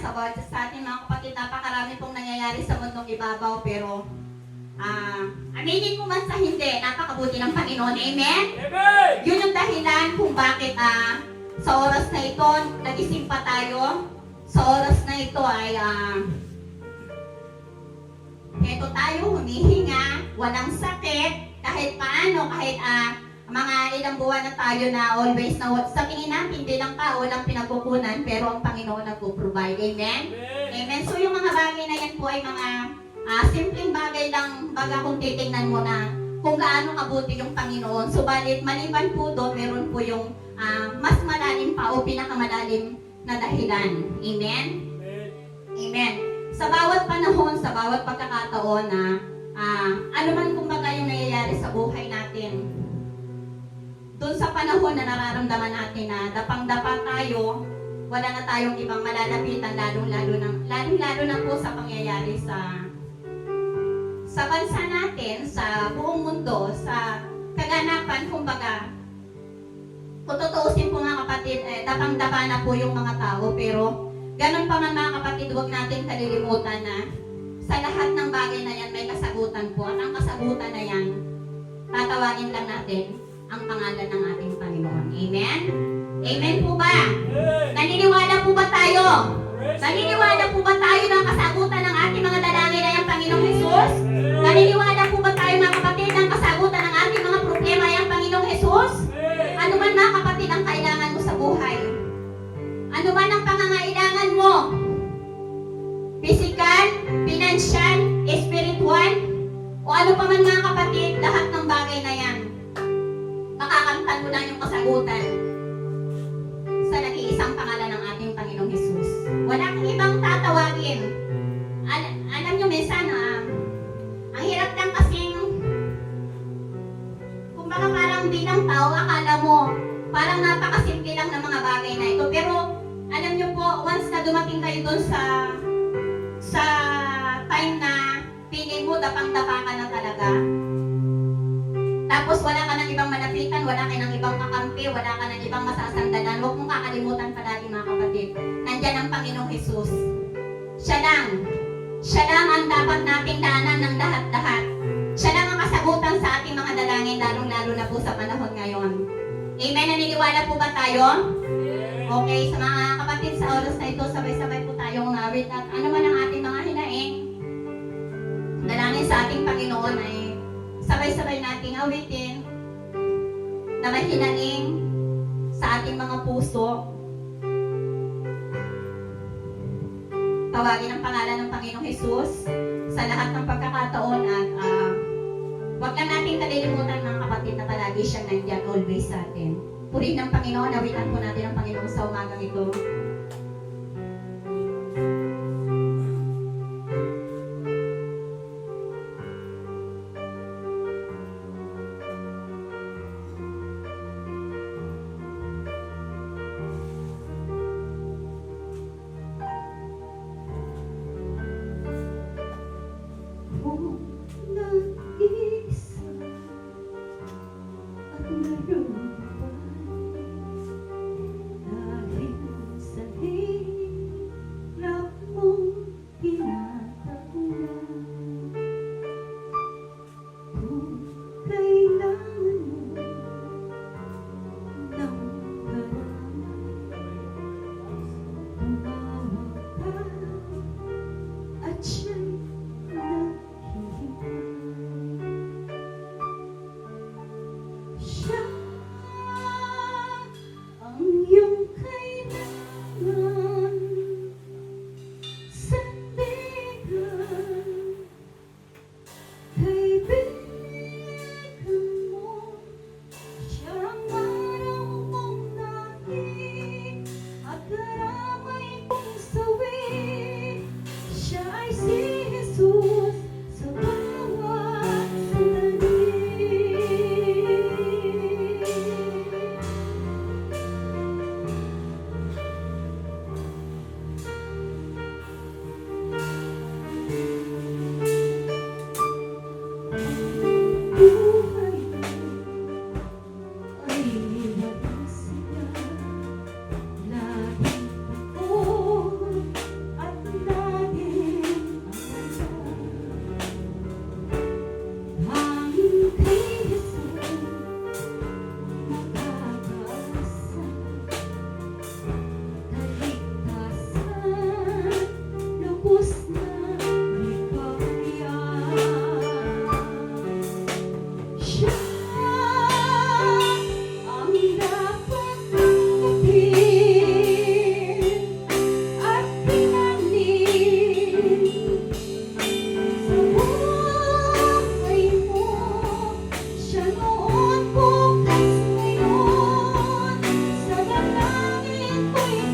sa bawat isa sa atin mga kapatid, napakarami pong nangyayari sa mundong ibabaw, pero aminin ko man sa hindi, napakabuti ng Panginoon. Amen? Amen! Yun yung dahilan kung bakit sa oras na ito, nagising pa tayo. Sa oras na ito ay eto tayo, humihinga, walang sakit, kahit paano, kahit mga ilang buwan na tayo na always na sa tingin natin bilang tao walang pinagkukunan, pero ang Panginoon nagpo-provide. Amen? Amen. So yung mga bagay na yan po ay mga simpleng bagay lang, baga kung titingnan mo na kung gaano kabuti yung Panginoon. Subalit maliban po doon, meron po yung mas malalim pa o pinakamalalim na dahilan. Amen? Amen. Sa bawat panahon, sa bawat pagkakataon na ano man kumbaga yung nangyayari sa buhay natin, doon sa panahon na nararamdaman natin na dapang-dapa tayo, wala na tayong ibang malalapitan, lalong-lalo na po sa pangyayari sa bansa natin, sa buong mundo, sa kaganapan, kumbaga, kung tutuusin po mga kapatid, dapang-dapa na po yung mga tao, pero ganun pa man mga kapatid, huwag natin kalilimutan na sa lahat ng bagay na yan may kasagutan po, at ang kasagutan na yan, tatawagin lang natin ang pangalan ng ating Panginoon. Amen? Amen po ba? Naniniwala po ba tayo? Naniniwala po ba tayo ng kasagutan ng ating mga dalangin ay ang Panginoong Hesus? Naniniwala po ba tayo mga kapatid ng kasagutan ng ating mga problema ay ang Panginoong Hesus? Ano man mga kapatid ang kailangan mo sa buhay? Ano man ang pangangailangan mo? Physical, financial, spiritual, o ano pa man mga kapatid, lahat ng bagay na yan, makakamtan mo na yung kasagutan sa nag-iisang pangalan ng ating Panginoong Hesus. Wala kang ibang tatawagin. Alam nyo, minsan, ang hirap lang kasing, kumbaga parang bilang tao, akala mo, parang napakasimple lang ng mga bagay na ito. Pero, alam nyo po, once na dumating kayo doon sa time na feeling mo, dapang-dapa ka na talaga. Tapos wala ka ng ibang malapitan, wala ka ng ibang kakampi, wala ka ng ibang masasandalan. Huwag mong kakalimutan palagi mga kapatid. Nandyan ang Panginoong Hesus. Siya lang ang dapat nating daanan ng lahat-lahat. Siya lang ang kasagutan sa ating mga dalangin, lalong-lalo na po sa panahon ngayon. Amen? Naniniwala po ba tayo? Okay, sa mga kapatid sa oras na ito, sabay-sabay po tayong nawit. At ano man ang ating mga hinaing, dalangin sa ating Panginoon ay sabay-sabay nating awitin na may hinaing sa ating mga puso. Tawagin ang pangalan ng Panginoong Hesus sa lahat ng pagkakataon at huwag lang natin kalilimutan mga kapatid na palagi siyang nandyan always sa atin. Purihin ng Panginoon, awitan po natin ang Panginoon sa umagang ito.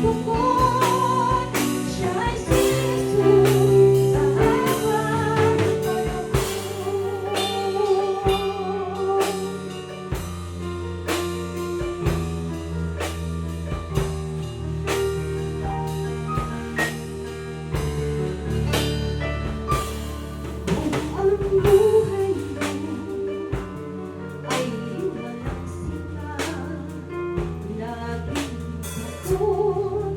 Bukod siya'y si Jesus sa habang panahon. Ang buhay mo ay walang sinta, laging pagod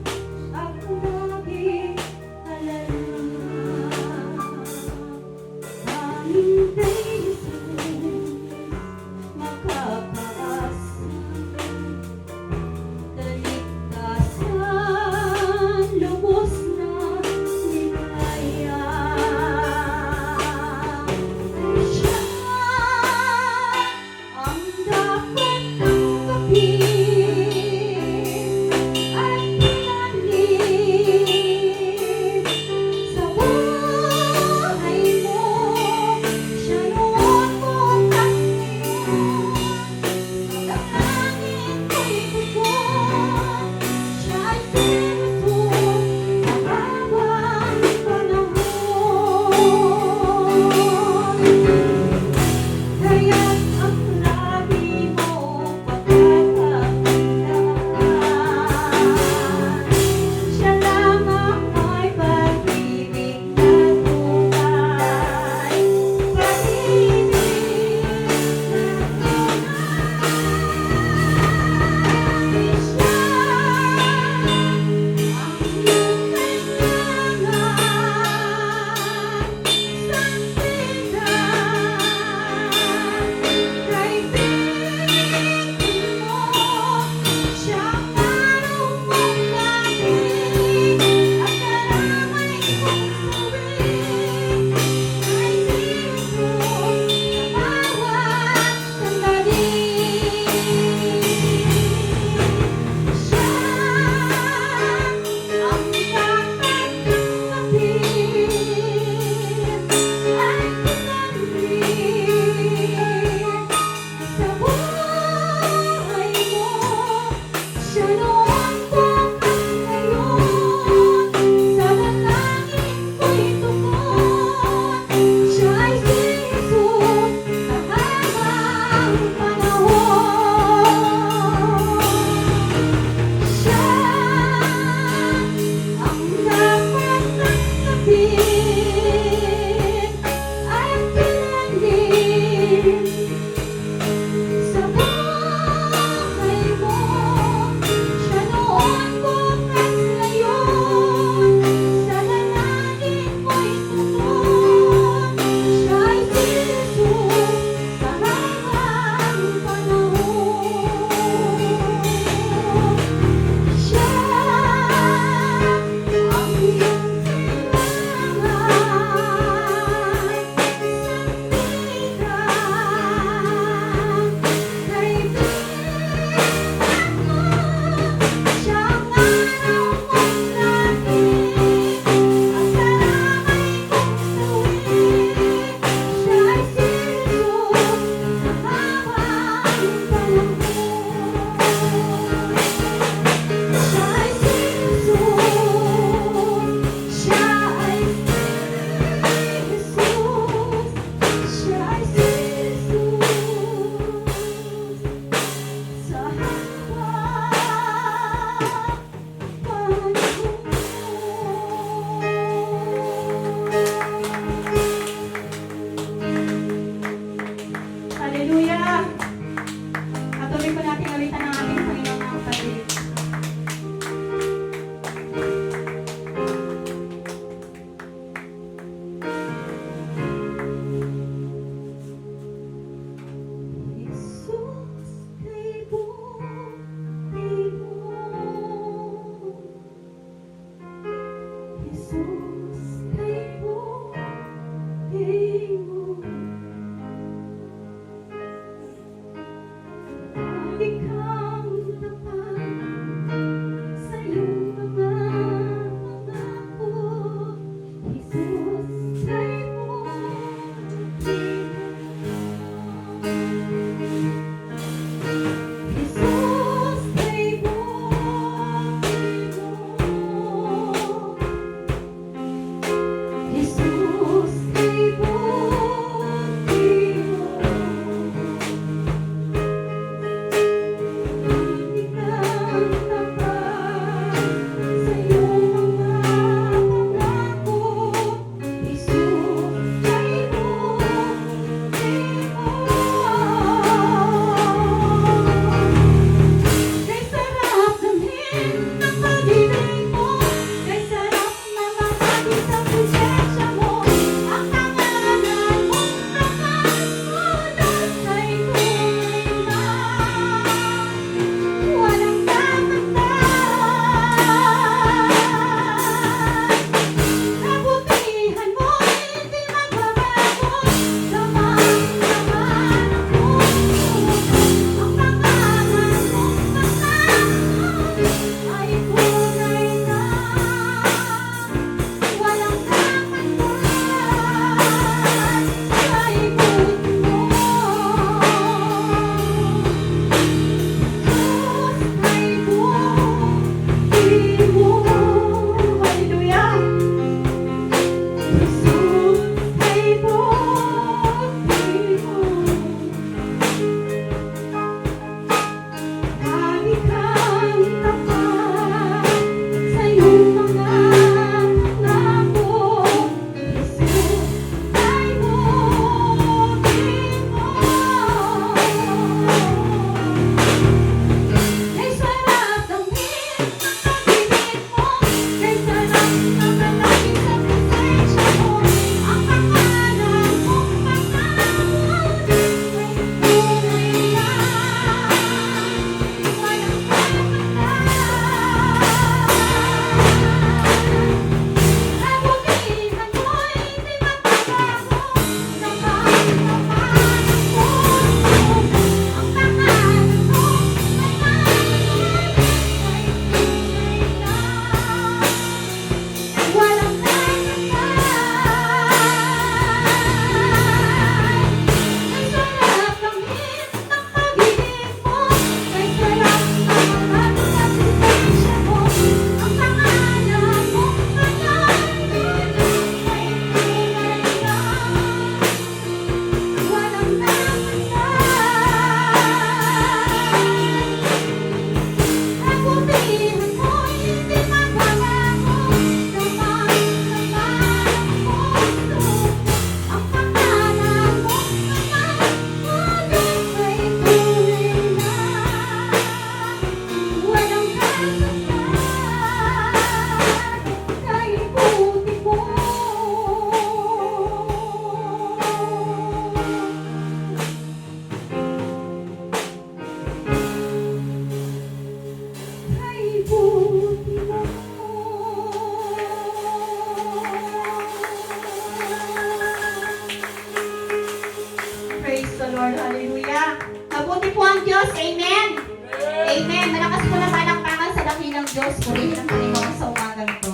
Purihin ang Panginoon sa umagang ito.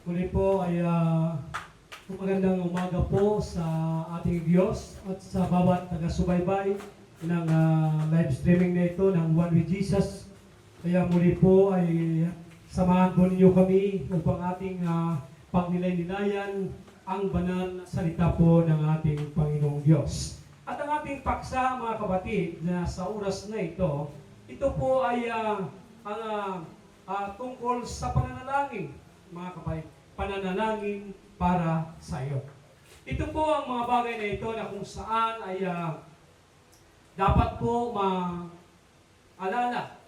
Muli po ay magandang umaga po sa ating Diyos at sa bawat taga-subaybay ng live streaming na ito ng One with Jesus. Kaya muli po ay samahan po ninyo kami upang ating pagnilay-nilayan ang banal na salita po ng ating Panginoong Diyos. At ang ating paksa, mga kapatid, na sa oras na ito po ay tungkol sa pananalangin, mga kapatid. Pananalangin para sa iyo. Ito po ang mga bagay na ito na kung saan ay dapat po maalala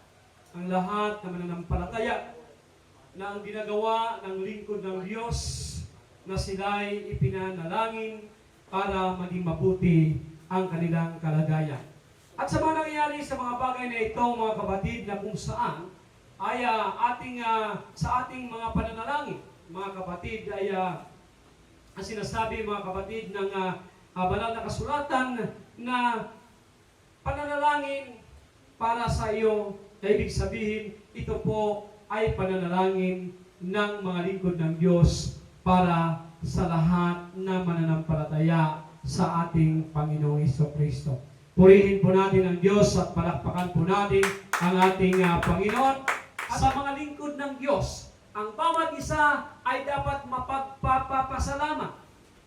ang lahat na mananampalataya na ang ginagawa ng lingkod ng Diyos na sila'y ipinanalangin para maging mabuti ang kanilang kalagayan. At sa mga nangyayari sa mga bagay na ito, mga kapatid, na kung saan ay sa ating mga pananalangin, mga kapatid, ay ang sinasabi, mga kapatid, ng banal na kasulatan na pananalangin para sa iyo, na ibig sabihin, ito po ay pananalangin ng mga lingkod ng Diyos para sa lahat na mananampalataya sa ating Panginoong Jesucristo. Purihin po natin ang Diyos at palakpakan po natin ang ating Panginoon. Sa mga lingkod ng Diyos, ang bawat isa ay dapat mapagpapasalamat.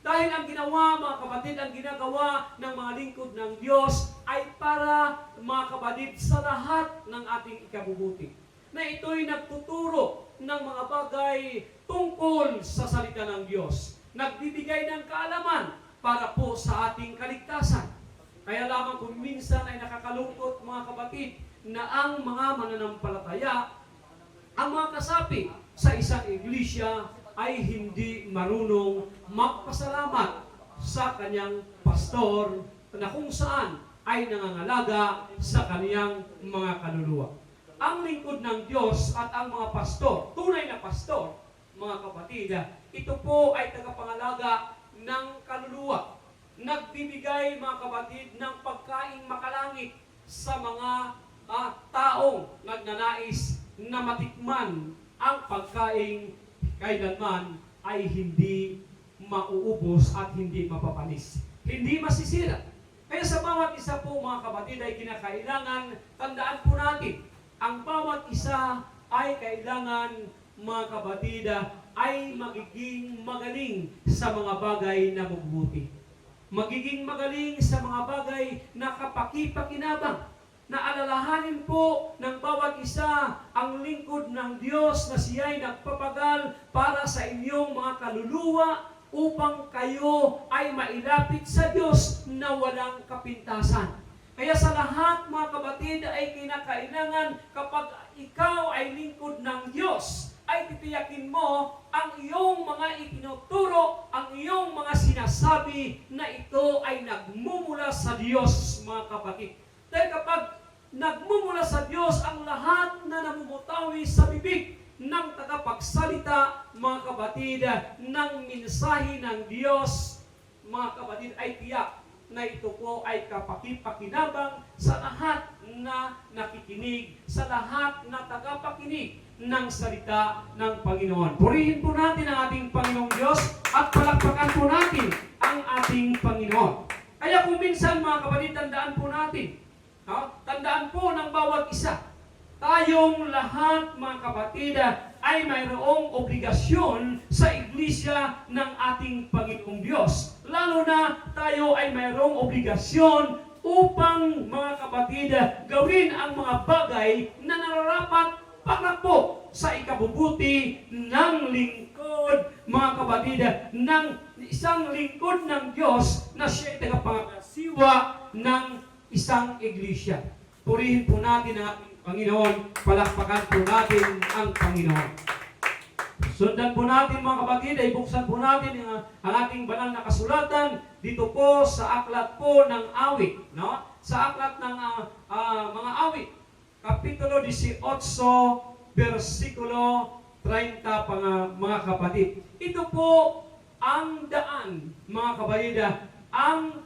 Dahil ang ginawa, mga kapatid, ang ginagawa ng mga lingkod ng Diyos ay para, mga kapatid, sa lahat ng ating ikabubuti. Na ito'y nagtuturo ng mga bagay tungkol sa salita ng Diyos. Nagbibigay ng kaalaman para po sa ating kaligtasan. Kaya lamang kung minsan ay nakakalungkot, mga kapatid, na ang mga mananampalataya, ang mga kasapi sa isang iglesia ay hindi marunong magpasalamat sa kanyang pastor na kung saan ay nangangalaga sa kaniyang mga kaluluwa. Ang lingkod ng Diyos at ang mga pastor, tunay na pastor, mga kapatid, ito po ay tagapangalaga ng kaluluwa. Nagbibigay, mga kapatid, ng pagkaing makalangit sa mga taong nagnanais na matikman ang pagkaing kailanman ay hindi mauubos at hindi mapapanis. Hindi masisira. Kaya sa bawat isa po, mga kapatid, ay kinakailangan, tandaan po natin, ang bawat isa ay kailangan, mga kapatid, ay magiging magaling sa mga bagay na mabubuti. Magiging magaling sa mga bagay na kapakipakinabang. Na alalahanin po ng bawat isa ang lingkod ng Diyos na siya'y nagpapagal para sa inyong mga kaluluwa upang kayo ay mailapit sa Diyos na walang kapintasan. Kaya sa lahat, mga kapatid, ay kinakailangan kapag ikaw ay lingkod ng Diyos, ay titiyakin mo ang iyong mga itinuturo, ang iyong mga sinasabi na ito ay nagmumula sa Diyos, mga kapatid. Dahil kapag nagmumula sa Diyos ang lahat na namumutawi sa bibig ng tagapagsalita, mga kapatid, ng mensahe ng Diyos, mga kapatid, ay tiyak na ito po ay kapakipakinabang sa lahat na nakikinig, sa lahat na tagapakinig ng salita ng Panginoon. Purihin po natin ang ating Panginoong Diyos at palakpakan po natin ang ating Panginoon. Kaya kung minsan, mga kapatid, tandaan po natin, tandaan po ng bawat isa, tayong lahat, mga kapatid, ay mayroong obligasyon sa iglesia ng ating Panginoong Diyos. Lalo na tayo ay mayroong obligasyon upang, mga kapatid, gawin ang mga bagay na nararapat para po sa ikabubuti ng lingkod, mga kapatid, ng isang lingkod ng Diyos na siya'y tagapangasiwa ng isang iglesia. Purihin po natin ang ating Panginoon, palakpakan po natin ang Panginoon. Sundan po natin, mga kapatid, ay buksan po natin ang ating banal na kasulatan dito po sa aklat po ng awit. No? Sa aklat ng mga awit, Kapitulo 18, versikulo 30 mga kapatid. Ito po ang daan, mga kapatid, ang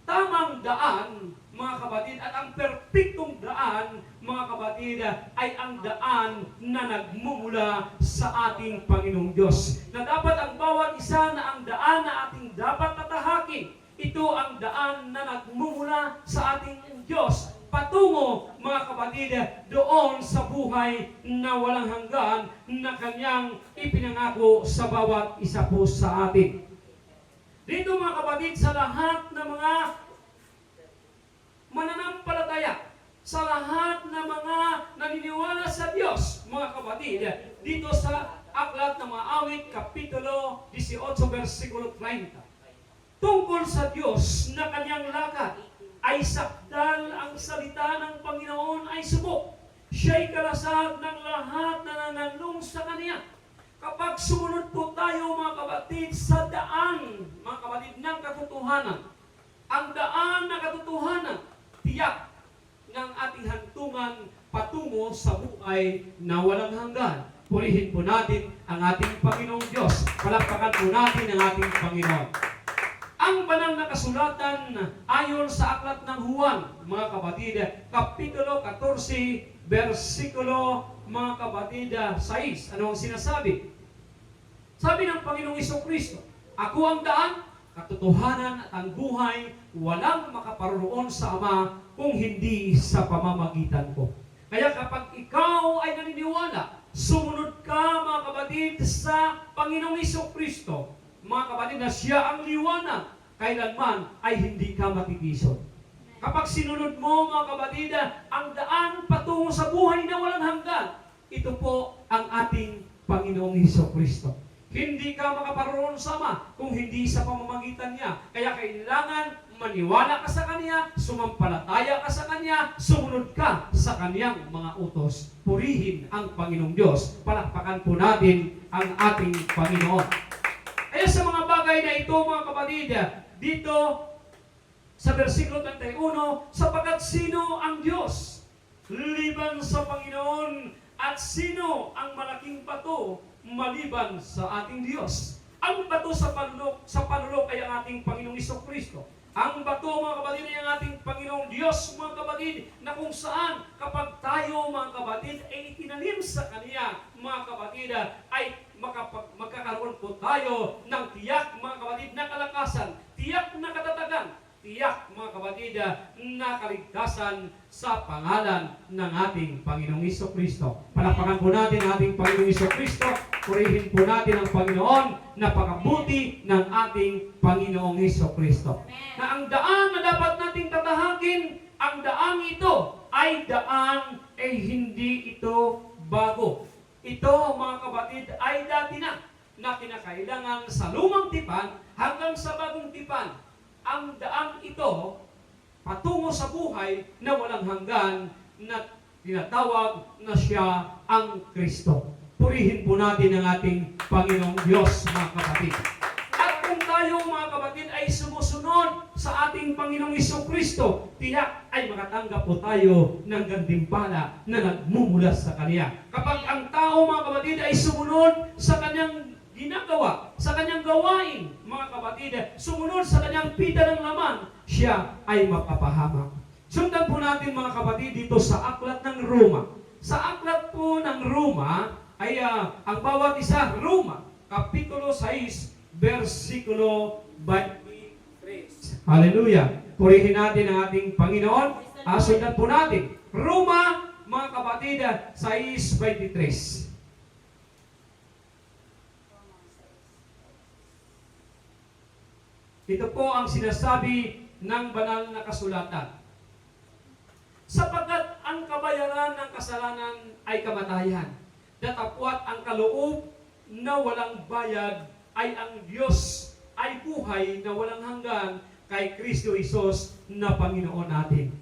tamang daan, mga kapatid, at ang perpektong daan, mga kapatid, ay ang daan na nagmumula sa ating Panginoong Diyos. Na dapat ang bawat isa na ang daan na ating dapat tatahakin, ito ang daan na nagmumula sa ating Diyos. Patungo, mga kapatid, doon sa buhay na walang hanggan na Kanyang ipinangako sa bawat isa po sa atin. Dito, mga kapatid, sa lahat ng mga mananampalataya, sa lahat ng mga naniniwala sa Diyos, mga kapatid, dito sa Aklat ng mga Awit, Kapitulo 18, versikulo 30. Tungkol sa Diyos na Kanyang lakad, ay sakdal ang salita ng Panginoon ay subok. Siya'y kalasag ng lahat na nananong sa Kanya. Kapag sumunod po tayo, mga kapatid, sa daan, mga kapatid, ng katotohanan, ang daan na katotohanan, tiyak ng ating hantungan patungo sa buhay na walang hanggan. Purihin po natin ang ating Panginoong Diyos. Palakpakan po natin ang ating Panginoon. Ang banal na kasulatan ayon sa Aklat ng Juan, mga kapatid, Kapitulo 14, versikulo, mga kapatid, 6. Ano ang sinasabi? Sabi ng Panginoong Jesucristo, ako ang daan, katotohanan at ang buhay, walang makaparoon sa Ama kung hindi sa pamamagitan ko. Kaya kapag ikaw ay naniniwala, sumunod ka, mga kapatid, sa Panginoong Jesucristo, mga kapatid, na siya ang liwanag, kailanman ay hindi ka matitisod. Kapag sinunod mo, mga kapatid, ang daan patungo sa buhay na walang hanggan, ito po ang ating Panginoong Jesucristo. Hindi ka makaparoon sa Ama kung hindi sa pamamagitan niya. Kaya kailangan maniwala ka sa Kanya, sumampalataya ka sa Kanya, sumunod ka sa Kanyang mga utos. Purihin ang Panginoong Diyos. Palakpakan po natin ang ating Panginoon. Kaya sa mga bagay na ito, mga kapatid, dito sa versikulo 31, sapagkat sino ang Diyos liban sa Panginoon at sino ang malaking bato maliban sa ating Diyos? Ang bato sa panulok ay ang ating Panginoong Jesucristo. Ang bato, mga kapatid, ay ang ating Panginoong Diyos, mga kapatid, na kung saan kapag tayo, mga kapatid, ay itinanim sa Kanya, mga kapatid, ay magkakaroon po tayo ng tiyak, mga kapatid, na kalakasan, tiyak na katatagan, tiyak, mga kapatid, na kaligtasan sa pangalan ng ating Panginoong Jesucristo. Palakpakan po natin ang ating Panginoong Jesucristo. Purihin po natin ang Panginoon, napakabuti ng ating Panginoong Jesucristo. Na ang daan na dapat nating tatahakin, ang daan ito ay daan hindi ito bago. Ito, mga kapatid, ay dati na kinakailangan sa lumang tipan hanggang sa bagong tipan. Ang daan ito patungo sa buhay na walang hanggan na tinatawag na siya ang Kristo. Purihin po natin ang ating Panginoong Diyos, mga kapatid. At kung tayo, mga kapatid, ay sumusunod sa ating Panginoong Jesucristo, tiyak ay makatanggap po tayo ng gantimpala na nagmumula sa Kanya. Kapag ang tao, mga kapatid, ay sumunod sa Kanyang ginagawa, sa Kanyang gawain, mga kapatid, sumunod sa Kanyang pita ng laman, siya ay mapapahamak. Sundan po natin, mga kapatid, dito sa Aklat ng Roma. Sa Aklat po ng Roma, ay ang bawat isa, Roma, Kapitulo 6, versikulo 23. Hallelujah! Purihin natin ang ating Panginoon. Sundan po natin. Roma, mga kapatid, 6:23. Ito po ang sinasabi ng banal na kasulatan. Sapagkat ang kabayaran ng kasalanan ay kamatayan, datapwat ang kaloob na walang bayad ay ang Diyos ay buhay na walang hanggan kay Kristo Isos na Panginoon natin.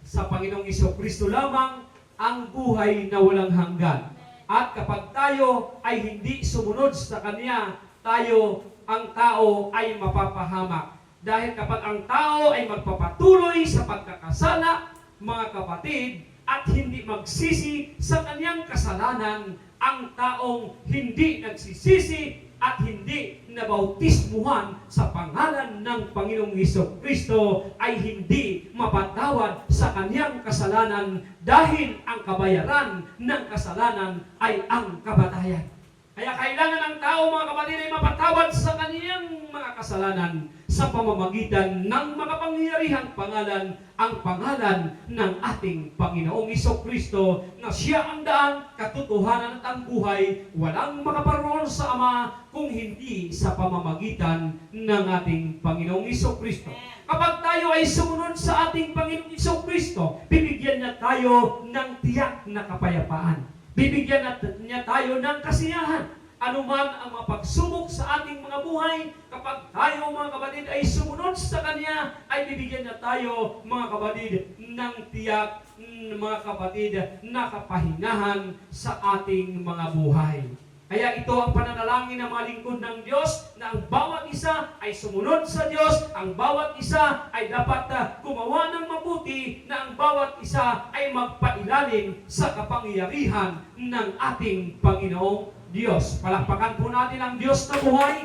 Sa Panginoong Jesucristo lamang ang buhay na walang hanggan. At kapag tayo ay hindi sumunod sa Kanya, ang tao ay mapapahamak. Dahil kapag ang tao ay magpapatuloy sa pagkakasala, mga kapatid, at hindi magsisi sa kanyang kasalanan, ang taong hindi nagsisisi at hindi nabautismuhan sa pangalan ng Panginoong Hesukristo ay hindi mapatawad sa kanyang kasalanan dahil ang kabayaran ng kasalanan ay ang kamatayan. Kaya kailangan ng tao, mga kapatid, ay mapatawad sa kaniyang mga kasalanan sa pamamagitan ng makapangyarihang pangalan, ang pangalan ng ating Panginoong Hesukristo, na siya ang daan, katotohanan at ang buhay. Walang makaparoon sa Ama kung hindi sa pamamagitan ng ating Panginoong Hesukristo. Kapag tayo ay sumunod sa ating Panginoong Hesukristo, bibigyan niya tayo ng tiyak na kapayapaan. Bibigyan niya tayo ng kasiyahan. Anuman ang mapagsubok sa ating mga buhay, kapag tayo, mga kapatid, ay sumunod sa Kanya, ay bibigyan niya tayo, mga kapatid, ng tiyak, mga kapatid, na kapahingahan sa ating mga buhay. Kaya ito ang pananalangin ng mga lingkod ng Diyos, na ang bawat isa ay sumunod sa Diyos, ang bawat isa ay dapat gumawa ng mabuti, na ang bawat isa ay magpailalim sa kapangyarihan ng ating Panginoong Diyos. Palakpakan po natin ang Diyos na buhay.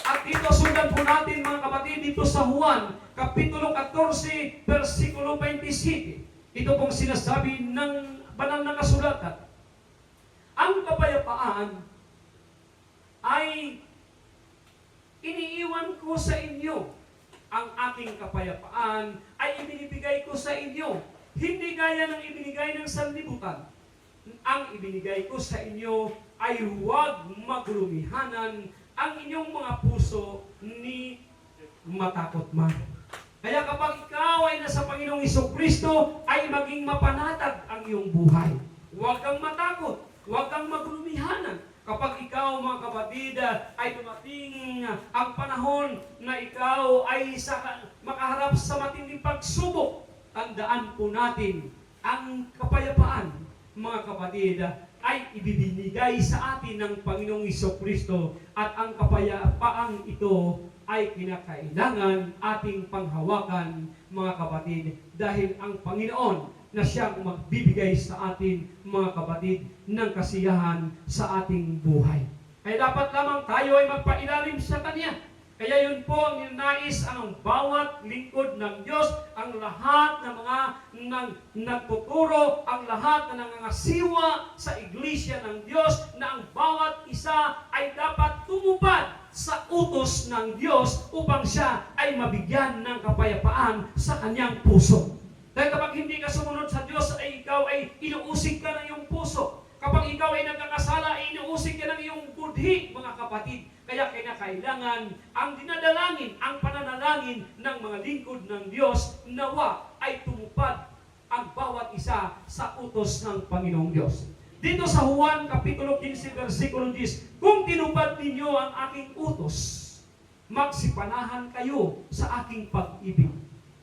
At dito sundan po natin, mga kapatid, dito sa Juan, Kapitulo 14, versikulo 27. Ito pong sinasabi ng banal na kasulatan. Ang kapayapaan ay iniiwan ko sa inyo. Ang aking kapayapaan ay ibinibigay ko sa inyo. Hindi gaya ng ibinigay ng sanlibutan. Ang ibinigay ko sa inyo ay huwag maglumihanan ang inyong mga puso ni matakot man. Kaya kapag ikaw ay nasa Panginoong Hesukristo, ay maging mapanatag ang iyong buhay. Huwag kang matakot. Huwag kang maglumihanan. Kapag ikaw, mga kapatid, ay dumating ang panahon na ikaw ay makaharap sa matinding pagsubok, tandaan po natin, ang kapayapaan, mga kapatid, ay ibibinigay sa atin ng Panginoong Hesukristo, at ang kapayapaang ito ay kinakailangan ating panghawakan, mga kapatid, dahil ang Panginoon na siyang magbibigay sa atin, mga kapatid, ng kasiyahan sa ating buhay. Kaya dapat lamang tayo ay magpailalim sa Kanya. Kaya yun po ang ninais ang bawat lingkod ng Diyos, ang lahat ng mga nagtuturo, ang lahat na nangangasiwa sa iglesia ng Diyos, na ang bawat isa ay dapat tumupad sa utos ng Diyos upang siya ay mabigyan ng kapayapaan sa kanyang puso. Dahil kapag hindi ka sumunod sa Diyos, ay ikaw ay inuusig ka ng iyong puso. Kapag ikaw ay nagkakasala, ay inuusig ka ng iyong budhi, mga kapatid. Kaya kinakailangan ang dinadalangin, ang pananalangin ng mga lingkod ng Diyos, nawa ay tumupad ang bawat isa sa utos ng Panginoong Diyos. Dito sa Juan, Kapitulo 15, versikulo 10, kung tinupad ninyo ang aking utos, magsipanahan kayo sa aking pag-ibig.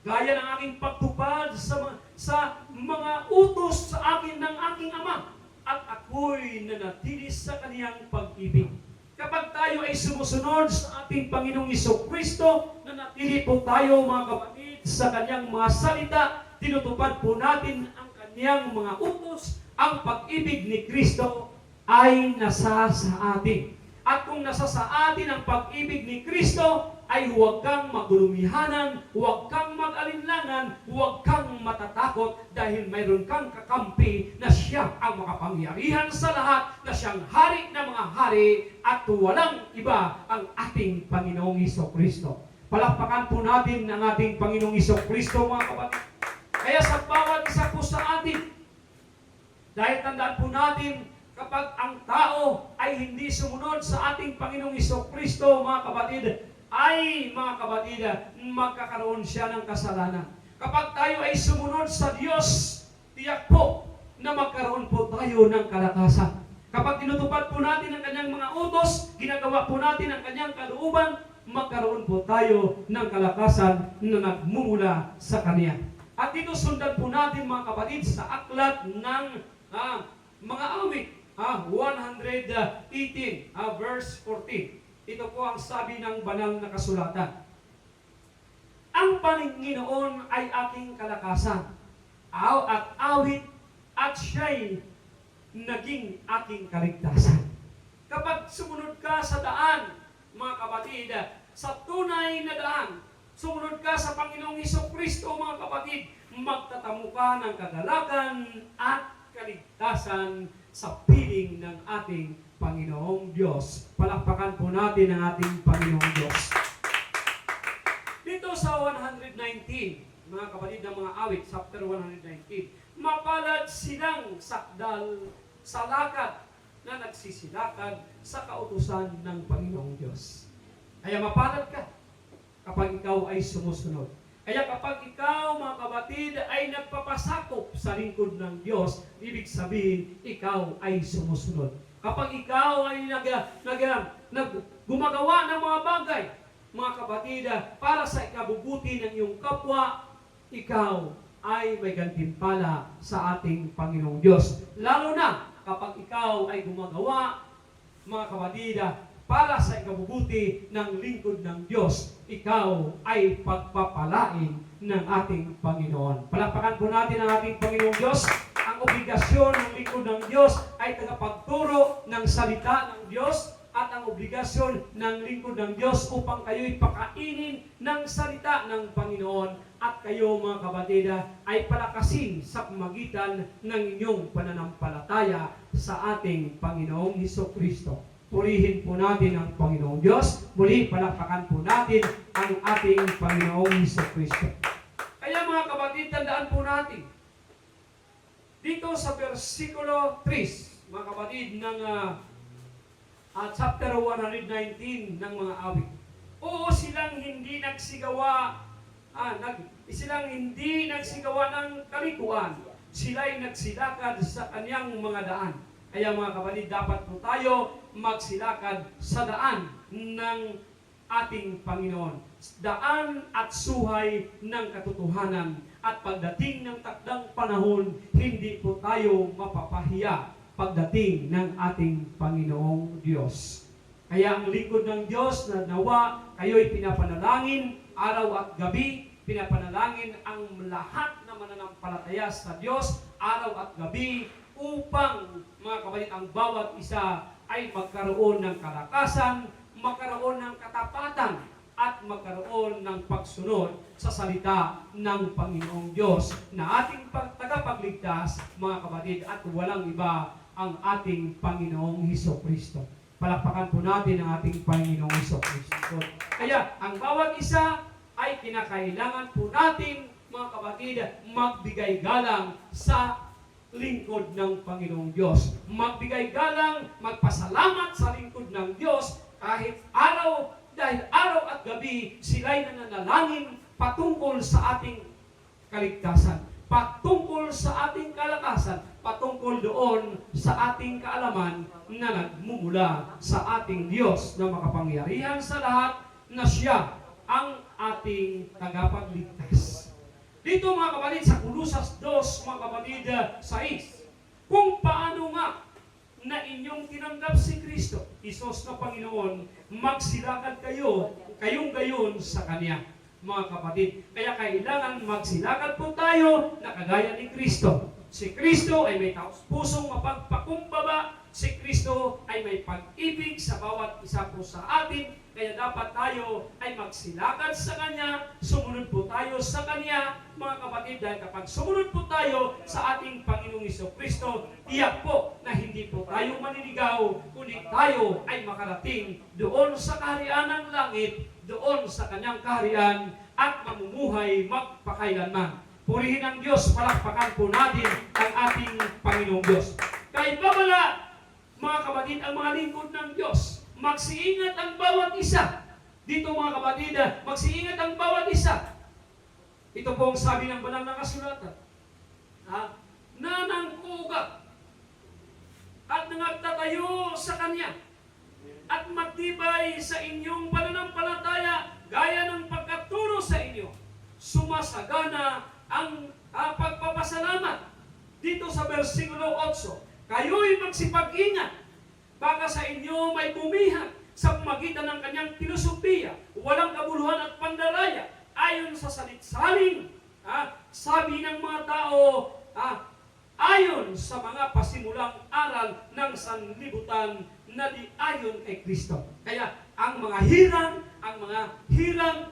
Gaya ng aking pagtupad sa mga utos sa akin ng aking Ama, at ako'y nanatili sa kaniyang pag-ibig. Kapag tayo ay sumusunod sa ating Panginoong Hesukristo, nanatili po tayo, mga kapatid, sa kaniyang mga salita, tinutupad po natin ang kaniyang mga utos, ang pag-ibig ni Kristo ay nasa sa atin. At kung nasa sa atin ang pag-ibig ni Kristo, ay huwag kang maglumihanan, huwag kang mag-alinlangan, huwag kang matatakot, dahil mayroon kang kakampi na siya ang makapangyarihan sa lahat, na siyang hari ng mga hari, at walang iba ang ating Panginoong Hesukristo. Palakpakan po natin ang ating Panginoong Hesukristo, mga kapatid. Kaya sa bawat isa po sa atin, dahil tandaan po natin, kapag ang tao ay hindi sumunod sa ating Panginoong Hesukristo, mga kapatid, ay, mga kapatid, magkakaroon siya ng kasalanan. Kapag tayo ay sumunod sa Diyos, tiyak po na magkaroon po tayo ng kalakasan. Kapag tinutupad po natin ang kanyang mga utos, ginagawa po natin ang kanyang kalooban, magkaroon po tayo ng kalakasan na nagmumula sa Kanya. At dito sundan po natin, mga kapatid, sa aklat ng mga awit, 118, verse 14. Ito po ang sabi ng banal na kasulatan. Ang Panginoon ay aking kalakasan, at awit, at siya'y naging aking kaligtasan. Kapag sumunod ka sa daan, mga kapatid, sa tunay na daan, sumunod ka sa Panginoong Hesukristo, mga kapatid, magtatamo ka ng kagalakan at kaligtasan sa piling ng ating Panginoong Diyos. Palakpakan po natin ang ating Panginoong Diyos. Dito sa 119, mga kapatid ng mga awit, chapter 119, mapalad silang sakdal sa lakad na nagsisilakad sa kautusan ng Panginoong Diyos. Kaya mapalad ka kapag ikaw ay sumusunod. Kaya kapag ikaw, mga kapatid, ay nagpapasakop sa lingkod ng Diyos, ibig sabihin, ikaw ay sumusunod. Kapag ikaw ay gumagawa ng mga bagay, mga kapatid, para sa ikabubuti ng iyong kapwa, ikaw ay may gantimpala sa ating Panginoong Diyos. Lalo na kapag ikaw ay gumagawa, mga kapatid, para sa ikabubuti ng lingkod ng Diyos, ikaw ay pagpapalain ng ating Panginoon. Palakpakan po natin ang ating Panginoong Diyos. Ang obligasyon ng lingkod ng Diyos ay tagapagturo ng salita ng Diyos at ang obligasyon ng lingkod ng Diyos upang kayo'y pakainin ng salita ng Panginoon at kayo, mga kapatid, ay palakasin sa pamagitan ng inyong pananampalataya sa ating Panginoong Hesukristo. Purihin po natin ang Panginoong Diyos. Muli, palakpakan po natin ang ating Panginoong Hesukristo. Kaya mga kapatid, tandaan po natin, dito sa versikulo 3, mga kapatid, ng chapter 119 ng mga awit. Oo, silang hindi nagsigawa ng kalikuan. Sila'y nagsilakad sa kanyang mga daan. Kaya mga kapatid, dapat po tayo magsilakad sa daan ng ating Panginoon. Daan at suhay ng katotohanan. At pagdating ng takdang panahon, hindi po tayo mapapahiya pagdating ng ating Panginoong Diyos. Kaya ang lingkod ng Diyos na nawa, kayo'y pinapanalangin araw at gabi, pinapanalangin ang lahat na mananampalataya sa Diyos araw at gabi upang, mga kapatid, ang bawat isa ay magkaroon ng kalakasan, magkaroon ng katapatan, at magkaroon ng pagsunod sa salita ng Panginoong Diyos na ating tagapagligtas, mga kapatid, at walang iba ang ating Panginoong Hesukristo. Palakpakan po natin ang ating Panginoong Hesukristo. Kaya ang bawat isa ay kinakailangan po natin, mga kapatid, magbigay galang sa lingkod ng Panginoong Diyos. Magbigay galang, magpasalamat sa lingkod ng Diyos kahit araw, dahil araw at gabi sila'y nananalangin patungkol sa ating kaligtasan, patungkol sa ating kalakasan, patungkol doon sa ating kaalaman na nagmumula sa ating Diyos na makapangyarihan sa lahat, na Siya ang ating tagapagligtas. Dito, mga kapatid, sa Kolosas 2, mga kapatid, 6, kung paano nga na inyong tinanggap si Kristo, Isos na Panginoon, magsilakad kayong gayon sa Kanya, mga kapatid. Kaya kailangan magsilakad po tayo na kagaya ni Kristo. Si Kristo ay may taos pusong mapagpakumbaba. Si Kristo ay may pag-ibig sa bawat isa po sa atin. Kaya dapat tayo ay magsilakad sa Kanya, sumunod po tayo sa Kanya, mga kapatid, dahil kapag sumunod po tayo sa ating Panginoong Hesukristo, tiyak po na hindi po tayo maniligaw, kundi tayo ay makarating doon sa kaharian ng langit, doon sa Kanyang kaharian, at mamumuhay magpakailanman. Purihin ang Diyos, palakpakan po natin ang ating Panginoong Diyos. Kahit ba wala, mga kapatid, ang mga lingkod ng Diyos, magsiingat ang bawat isa. Dito, mga kapatid, magsiingat ang bawat isa. Ito po ang sabi ng banal na kasulatan. Na nangkuga at nagtatayo sa Kanya at matibay sa inyong pananampalataya gaya ng pagkaturo sa inyo. Sumasagana ang pagpapasalamat. Dito sa versikulo 8, kayo'y magsipag-ingat. Baka sa inyo may bumihan sa pamagitan ng kanyang filosofiya, walang kabuluhan at pandaraya, ayon sa salit-saling sabi ng mga tao, ayon sa mga pasimulang aral ng sanlibutan na di ayon kay Kristo. Kaya ang mga hirang,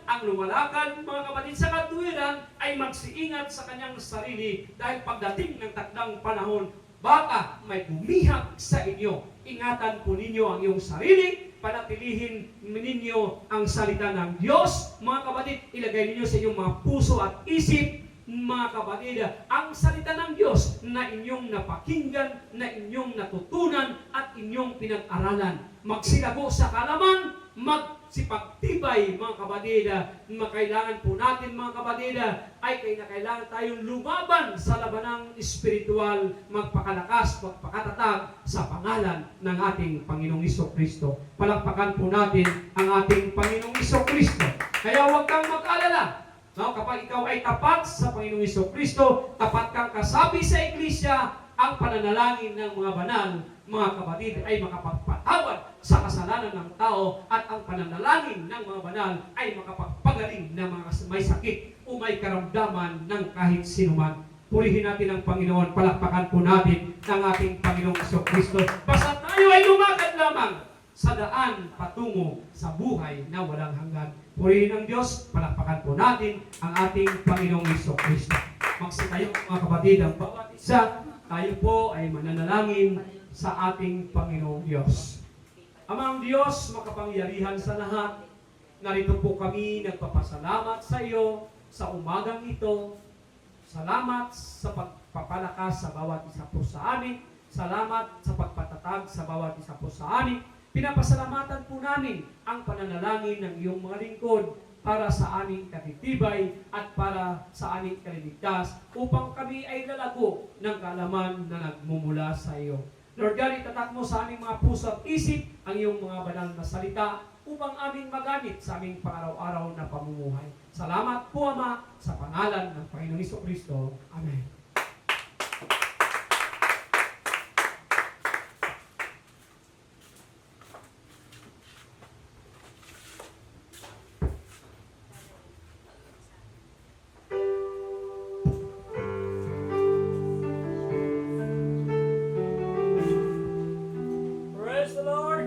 ang lumalakad, mga kapatid, sa katuwiran ay magsiingat sa kanyang sarili dahil pagdating ng takdang panahon, baka may bumihag sa inyo. Ingatan po ninyo ang iyong sarili, panatilihin ninyo ang salita ng Diyos. Mga kapatid, ilagay ninyo sa inyong mga puso at isip, mga kapatid, ang salita ng Diyos na inyong napakinggan, na inyong natutunan at inyong pinag-aralan. Magsilago sa kalaman, magsipagtibay, mga kapatid. Kailangan po natin, mga kapatid, ay kailangan tayong lumaban sa labanang espiritual, magpakalakas, magpakatatag sa pangalan ng ating Panginoong Jesucristo. Palakpakan po natin ang ating Panginoong Jesucristo. Kaya huwag kang mag-alala. No, kapag ikaw ay tapat sa Panginoong Jesucristo, tapat kang kasabi sa iglesia, ang pananalangin ng mga banal, mga kapatid, ay makapagpatawad sa kasalanan ng tao, at ang pananalangin ng mga banal ay makapagpagaling ng mga may sakit o may karamdaman ng kahit sinuman. Purihin natin ang Panginoon, palakpakan po natin ang ating Panginoong Jesucristo. Basta tayo ay lumakad lamang sa daan patungo sa buhay na walang hanggan. Purihin ang Diyos, palakpakan po natin ang ating Panginoong Jesucristo. Magsitayo, mga kapatid, ang bawat isa, tayo po ay mananalangin sa ating Panginoong Diyos. Amang Diyos, makapangyarihan sa lahat, narito po kami nagpapasalamat sa iyo sa umagang ito. Salamat sa pagpapalakas sa bawat isa po sa amin. Salamat sa pagpatatag sa bawat isa po sa amin. Pinapasalamatan po namin ang pananalangin ng iyong mga lingkod para sa aming katitibay at para sa aming kaliligtas, upang kami ay lalago ng kaalaman na nagmumula sa iyo. Lord God, itatak mo sa aming mga puso at isip ang iyong mga banal na salita upang aming magamit sa aming pang-araw-araw na pamumuhay. Salamat po, Ama, sa pangalan ng Panginoong Jesucristo. Amen. Praise the Lord!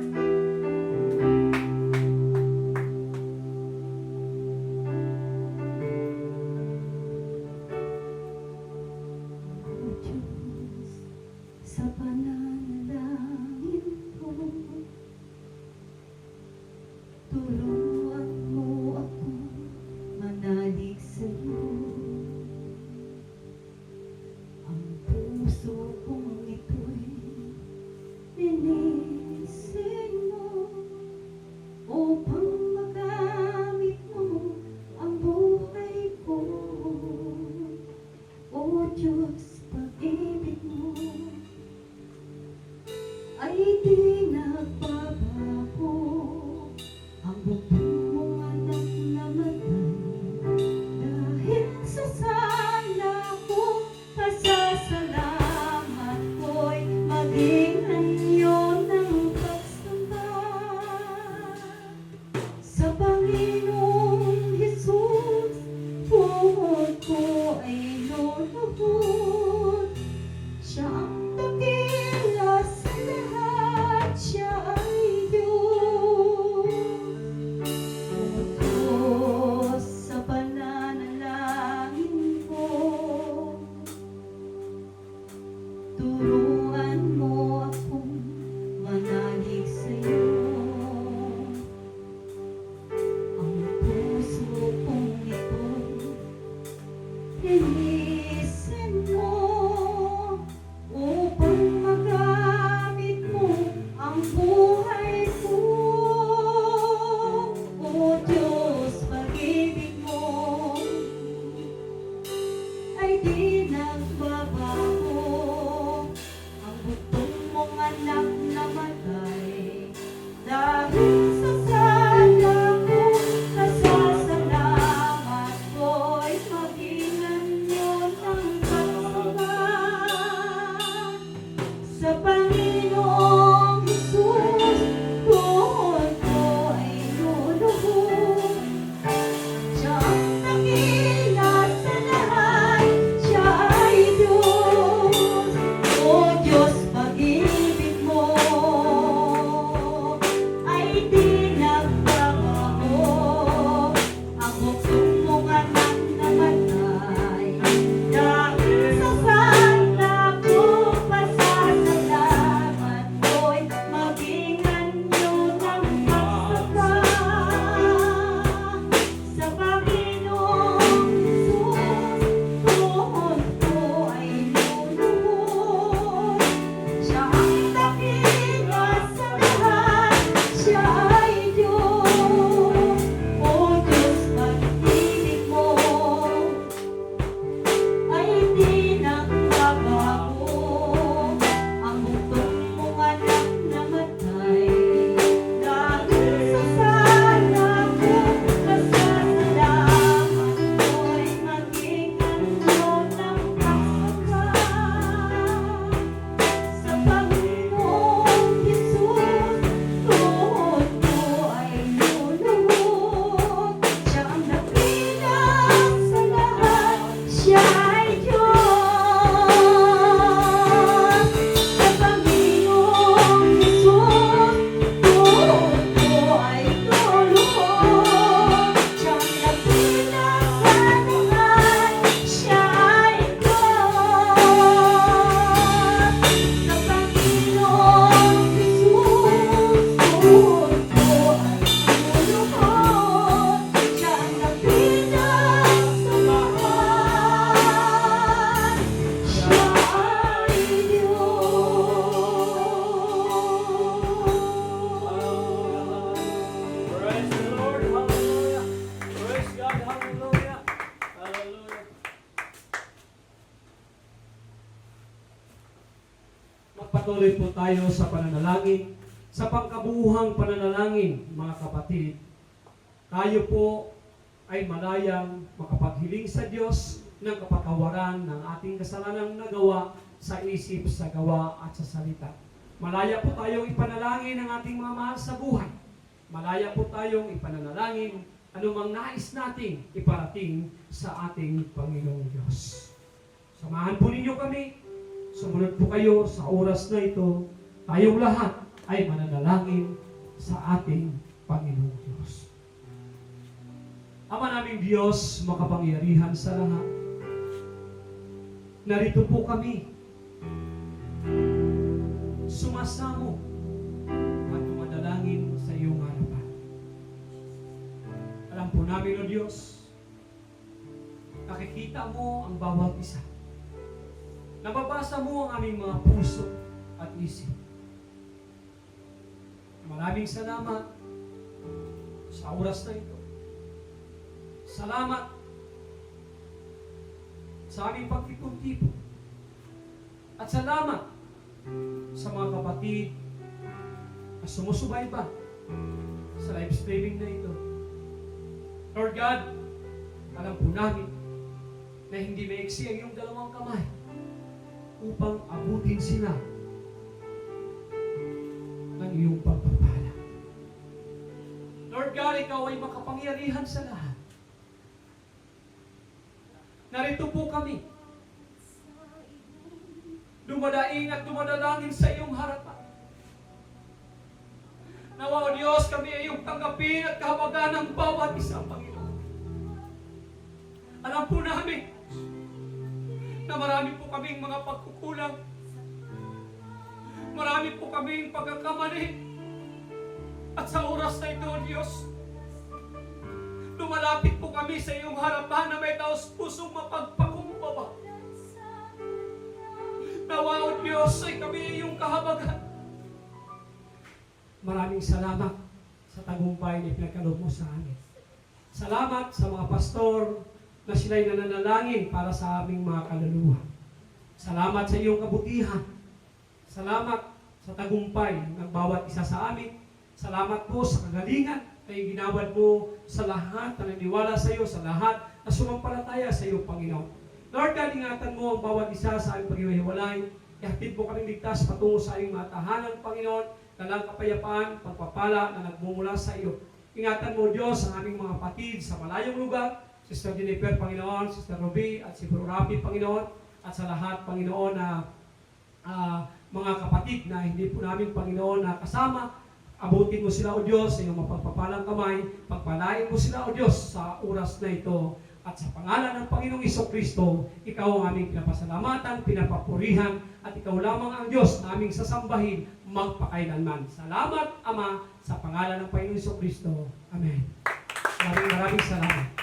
Magpatuloy po tayo sa pananalangin, sa pangkabuuhang pananalangin, mga kapatid. Tayo po ay malayang makapaghiling sa Diyos ng kapatawaran ng ating kasalanang nagawa sa isip, sa gawa at sa salita. Malaya po tayong ipanalangin ang ating mga mahal sa buhay. Malaya po tayong ipanalangin anumang nais nating iparating sa ating Panginoong Diyos. Samahan po ninyo kami. Sumunod po kayo sa oras na ito. Tayong lahat ay mananalangin sa ating Panginoong Diyos. Ama naming Diyos, makapangyarihan sa lahat. Narito po kami. Sumasamo at tumadalangin sa iyong harapan. Alam po namin, O Diyos, nakikita mo ang bawat isa. Nababasa mo ang aming mga puso at isip. Maraming salamat sa oras na ito. Salamat sa aming pagtitipon. At salamat sa mga kapatid na sumusubayba sa live streaming na ito. Lord God, alam po namin na hindi maiksi ang iyong dalawang kamay upang abutin sila ng iyong pagpapala. Lord God, ikaw ay makapangyarihan sa lahat. Narito po kami, dumadaing at dumadalangin sa iyong harapan. Nawa, O Diyos, kami ay iyong tanggapin at kahabagan ng bawat isa, Panginoon. Alam po namin na marami po kaming mga pagkukulang. Marami po kaming pagkakamali. At sa oras na ito, O Diyos, lumalapit po kami sa iyong harapan na may taos pusong mapagpakumbaba. Nawa, O Diyos, ay kami ay iyong kahabagan. Maraming salamat sa tagumpay na ipinagkaloob mo sa amin. Salamat sa mga pastor na sila'y nananalangin para sa aming mga kaluluwa. Salamat sa iyong kabutihan. Salamat sa tagumpay ng bawat isa sa amin. Salamat po sa kagalingan na iginawad mo sa lahat na naniwala sa iyo, sa lahat na sumampalataya sa iyo, Panginoon. Lord God, ingatan mo ang bawat isa sa aming paghiwalay. Ihatid mo kaming ligtas patungo sa aming mga tahanan, Panginoon. Dalang kapayapaan, pagpapala na nagmumula sa iyo. Ingatan mo, Diyos, ang aming mga kapatid sa malayong lugar. Sister Jennifer, Panginoon, Sister Ruby, at si Bro Rafi, Panginoon, at sa lahat, Panginoon, na mga kapatid na hindi po namin, Panginoon, na kasama. Abutin mo sila, O Diyos, sa iyong mapagpapalang kamay. Pagpalain mo sila, O Diyos, sa oras na ito. At sa pangalan ng Panginoong Jesucristo, ikaw ang aming pinapasalamatan, pinapapurihan, at ikaw lamang ang Diyos na aming sasambahin magpakailanman. Salamat, Ama, sa pangalan ng Panginoong Jesucristo. Amen. Maraming salamat.